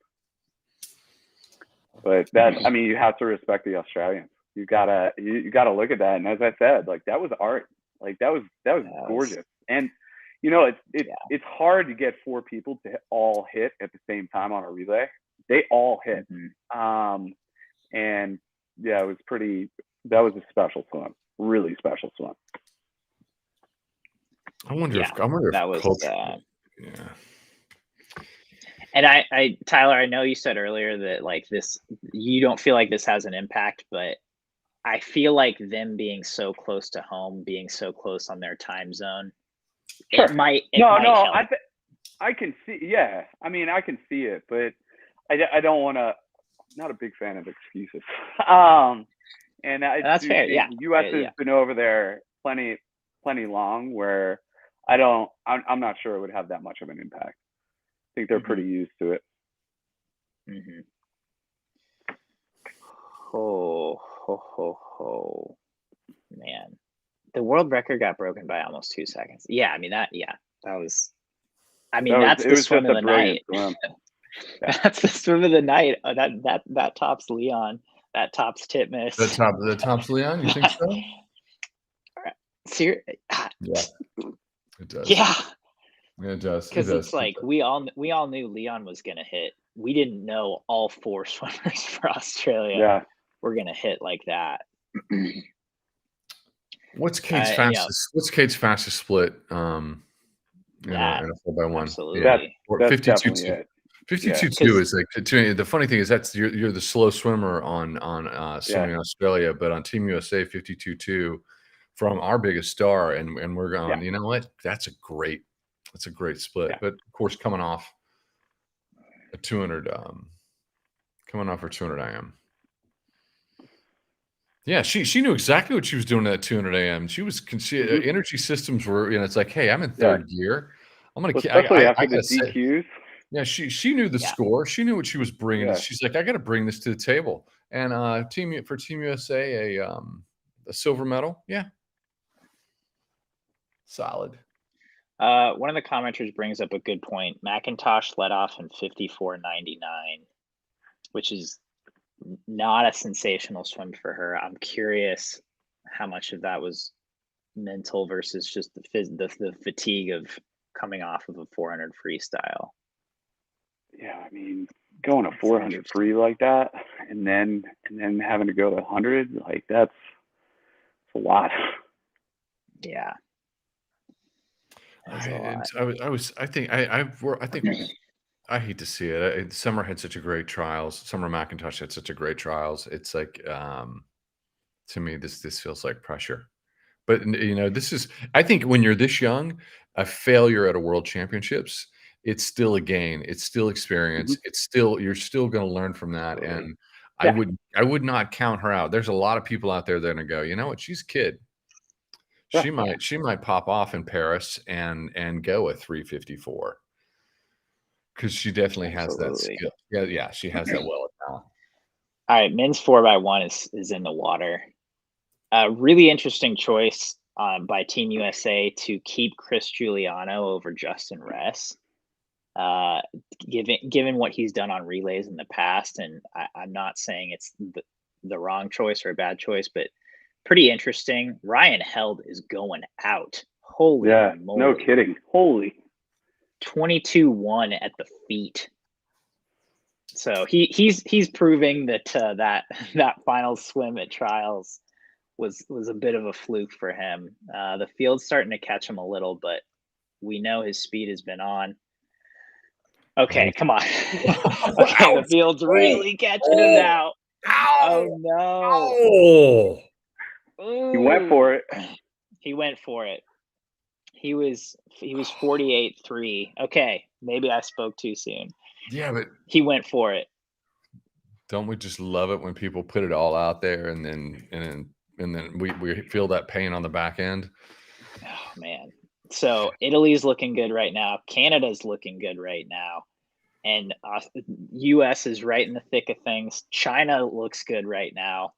But you have to respect the Australians. you gotta look at that. And as I said, like that was art. Like that was gorgeous. And you know, it's hard to get 4 people to all hit at the same time on a relay. They all hit. Mm-hmm. And yeah, it was that was a special swim, really special swim. I wonder if that was culture, And Tyler, I know you said earlier that like this, you don't feel like this has an impact, but I feel like them being so close to home, being so close on their time zone, sure. it might help. I can see, yeah. I mean, I can see it, but I don't want to. Not a big fan of excuses. And that's fair. Yeah, the U.S. has been over there plenty long, where I'm not sure it would have that much of an impact. I think they're pretty used to it. Mm-hmm. Ho, man, the world record got broken by almost 2 seconds. Yeah, I mean that was. I mean that's the swim of the night. That's the swim of the night. That tops Leon. That tops Titmus. The tops Leon. You think so? Yeah, it does. Yeah, it does. Because it's like we all knew Leon was gonna hit. We didn't know all 4 swimmers for Australia were gonna hit like that. What's Kate's fastest? What's Kate's fastest split? In a 4x1. Absolutely. Yeah. That's 52-2. 52-2 is like, to me, the funny thing is you're the slow swimmer on swimming Australia, but on Team USA 52-2 from our biggest star, and we're going. You know what? That's a great split. But of course, coming off a 200, coming off her 200 IM. Yeah, she knew exactly what she was doing at 200 AM. She was energy systems were, it's like, hey, I'm in third gear. I'm gonna especially after the DQs. Yeah, she knew the score. She knew what she was bringing. Yeah. She's like, I got to bring this to the table. And Team USA a silver medal. Yeah, solid. One of the commenters brings up a good point. McIntosh led off in 54.99, which is not a sensational swim for her. I'm curious how much of that was mental versus just the fatigue of coming off of a 400 freestyle. Yeah, I mean, going a 400 free like that, and then having to go to 100, like that's a lot. Yeah. I hate to see it. Summer had such a great trials. Summer McIntosh had such a great trials. It's like, to me, this feels like pressure. But this is. I think when you're this young, a failure at a World Championships, it's still a gain. It's still experience. It's still you're still going to learn from that. And I would not count her out. There's a lot of people out there that are going to go, you know what? She's a kid. She might pop off in Paris and go a 354 because she definitely has that skill. Yeah, she has that well now. All right, men's 4x1 is in the water. Really interesting choice by Team USA to keep Chris Giuliano over Justin Ress. Given what he's done on relays in the past, and I'm not saying it's the wrong choice or a bad choice, but pretty interesting. Ryan Held is going out. Holy moly. No kidding. Holy. 22-1 at the feet. So he's proving that that final swim at trials was a bit of a fluke for him. The field's starting to catch him a little, but we know his speed has been on. Okay, come on. Okay, the field's really catching him now. Oh no. He went for it. He went for it. He was 48-3. Okay, maybe I spoke too soon. Yeah, but he went for it. Don't we just love it when people put it all out there and then we feel that pain on the back end? Oh man. So Italy's looking good right now. Canada's looking good right now. And US is right in the thick of things. China looks good right now.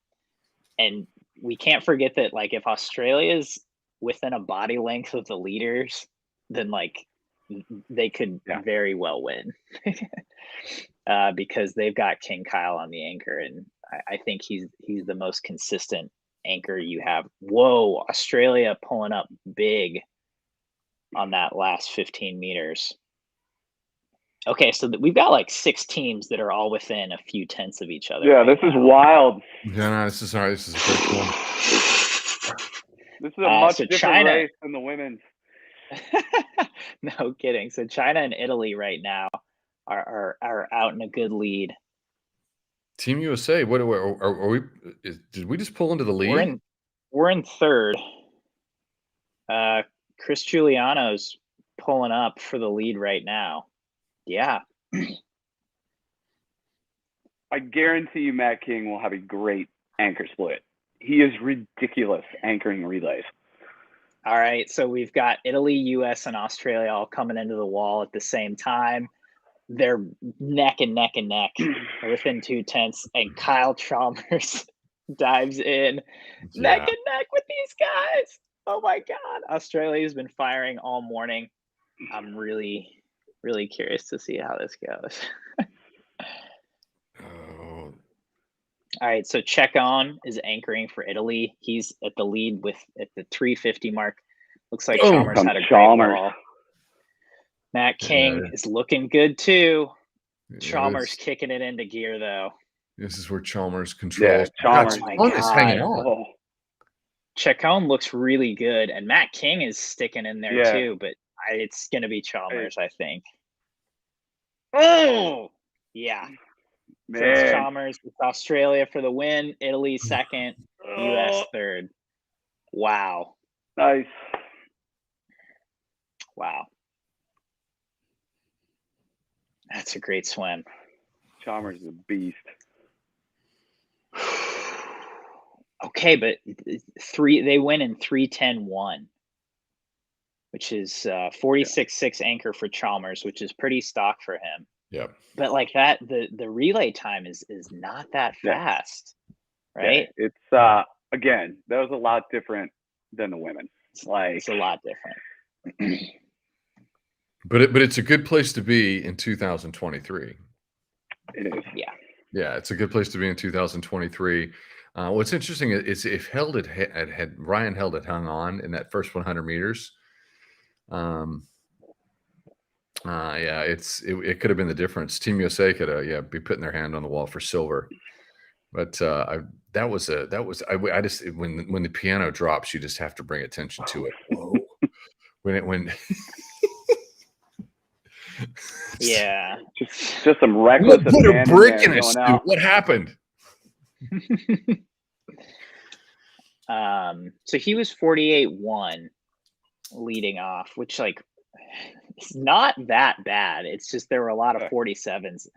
And we can't forget that, like, if Australia's within a body length of the leaders, then like they could very well win because they've got King Kyle on the anchor. And I think he's the most consistent anchor you have. Whoa, Australia pulling up big on that last 15 meters. Okay, so we've got like 6 teams that are all within a few tenths of each other. Yeah, right this is now. wild. Yeah, no, this is all right. This is a great one. This is a much so different China, race than the women's. No kidding. So China and Italy right now are out in a good lead. Team USA. What are we? Did we just pull into the lead? We're in third. Chris Giuliano's pulling up for the lead right now. Yeah. I guarantee you Matt King will have a great anchor split. He is ridiculous anchoring relays. All right, so we've got Italy, US, and Australia all coming into the wall at the same time. They're neck and neck and neck. They're within 2 tenths, and Kyle Chalmers dives in neck and neck with these guys. Oh my God. Australia's been firing all morning. I'm really, really curious to see how this goes. Oh. All right, so Chekon is anchoring for Italy. He's at the lead at the 350 mark. Looks like Chalmers had a great wall. Matt King is looking good too. Chalmers kicking it into gear though. This is where Chalmers controls. Yeah, Chalmers is hanging on. Oh. Chekon looks really good, and Matt King is sticking in there too, but it's going to be Chalmers, I think. Oh, yeah. Man. So it's Chalmers. It's Australia for the win. Italy second. US third. Wow. Nice. Wow. That's a great swim. Chalmers is a beast. Okay, but they win in 3:10.1, which is 46.6 anchor for Chalmers, which is pretty stock for him. Yep. But like that, the relay time is not that fast, right? Yeah, it's again, that was a lot different than the women. It's a lot different. But it's a good place to be in 2023. It is. Yeah. Yeah, it's a good place to be in 2023. What's interesting is if Ryan Held had hung on in that first 100 meters, yeah, it could have been the difference. Team USA could have be putting their hand on the wall for silver. But I just when the piano drops, you just have to bring attention to it. Whoa. when Yeah. Just some reckless put a brick in his suit. What happened? So he was 48.1 leading off, which like it's not that bad. It's just there were a lot of 47s.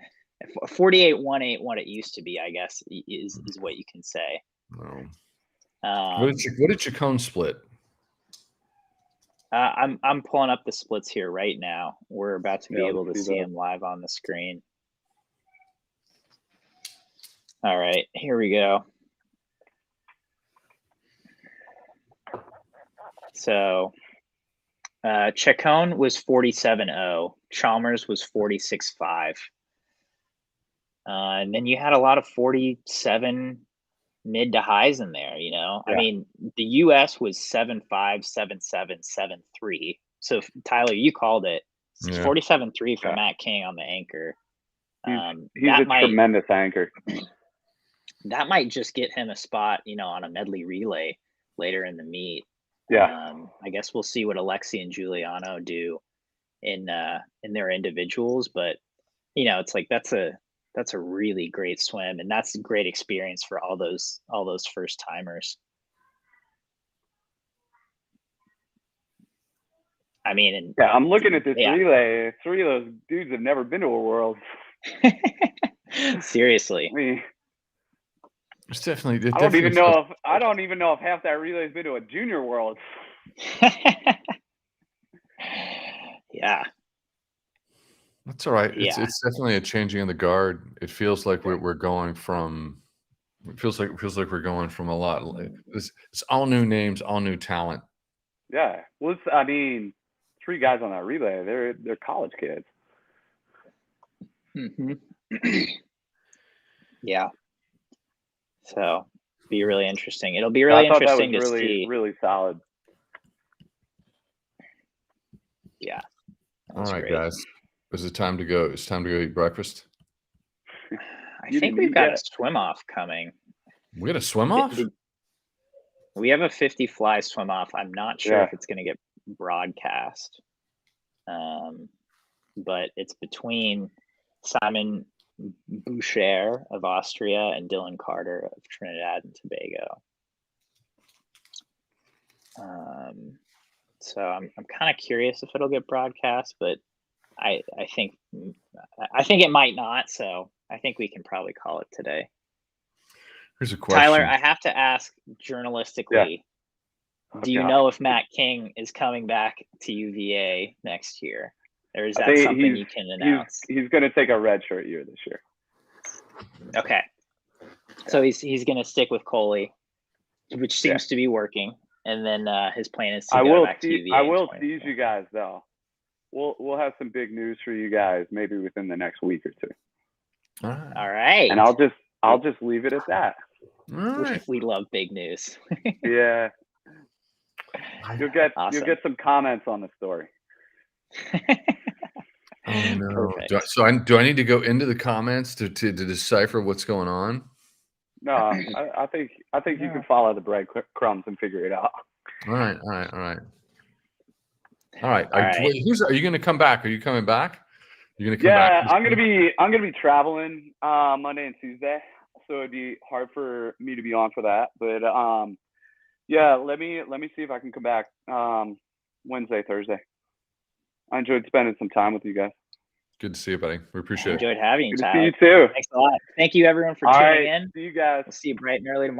48.18 what it used to be, I guess, is what you can say. No. What did Chacon split? I'm pulling up the splits here right now. We're about to be able to see them live on the screen. All right, here we go. So Chacon was 47.0. Chalmers was 46.5. And then you had a lot of 47 mid to highs in there, you know. Yeah. I mean, the US was 7.5, 7.7, 7.3. So Tyler, you called it. 47.3 for Matt King on the anchor. He's a tremendous anchor. That might just get him a spot, you know, on a medley relay later in the meet. Yeah. I guess we'll see what Alexi and Giuliano do in their individuals, but you know, it's like that's a really great swim, and that's a great experience for all those first timers. I mean, I'm looking at this relay. 3 of those dudes have never been to a world. Seriously. I mean, it's definitely. I don't even know if half that relay's been to a junior world. Yeah. That's all right. Yeah. It's definitely a changing of the guard. It feels like we're going from. It feels like we're going from a lot. It's all new names, all new talent. Yeah. Well, I mean, 3 guys on that relay. They're college kids. Mm-hmm. Yeah. So be really interesting. It'll be really interesting to see. Really solid. Yeah. All right, guys. Is it time to go? It's time to go eat breakfast. I think we've got a swim off coming. We got a swim off? We have a 50 fly swim off. I'm not sure if it's going to get broadcast. But it's between Simon Boucher of Austria and Dylan Carter of Trinidad and Tobago. So I'm kind of curious if it'll get broadcast, but I think it might not. So I think we can probably call it today. Here's a question. Tyler, I have to ask journalistically, do you know if Matt King is coming back to UVA next year? Or is that something you can announce? He's going to take a redshirt year this year. Okay. So he's going to stick with Coley, which seems to be working. And then his plan is to go back to UVA. I will tease you guys, though. We'll have some big news for you guys maybe within the next week or two. All right. And I'll just leave it at that. All right. We love big news. Yeah. You'll get some comments on the story. Oh no! Do I need to go into the comments to decipher what's going on? No, I think you can follow the breadcrumbs and figure it out. All right. Are you going to come back? Are you coming back? You're going to come back? Yeah, I'm going to be traveling Monday and Tuesday, so it'd be hard for me to be on for that. But yeah, let me see if I can come back Wednesday, Thursday. I enjoyed spending some time with you guys. Good to see you, buddy. We appreciate it. Enjoyed having you, Good Tyler. to see you too. Thanks a lot. Thank you, everyone, for tuning in. See you guys. We'll see you bright and early tomorrow.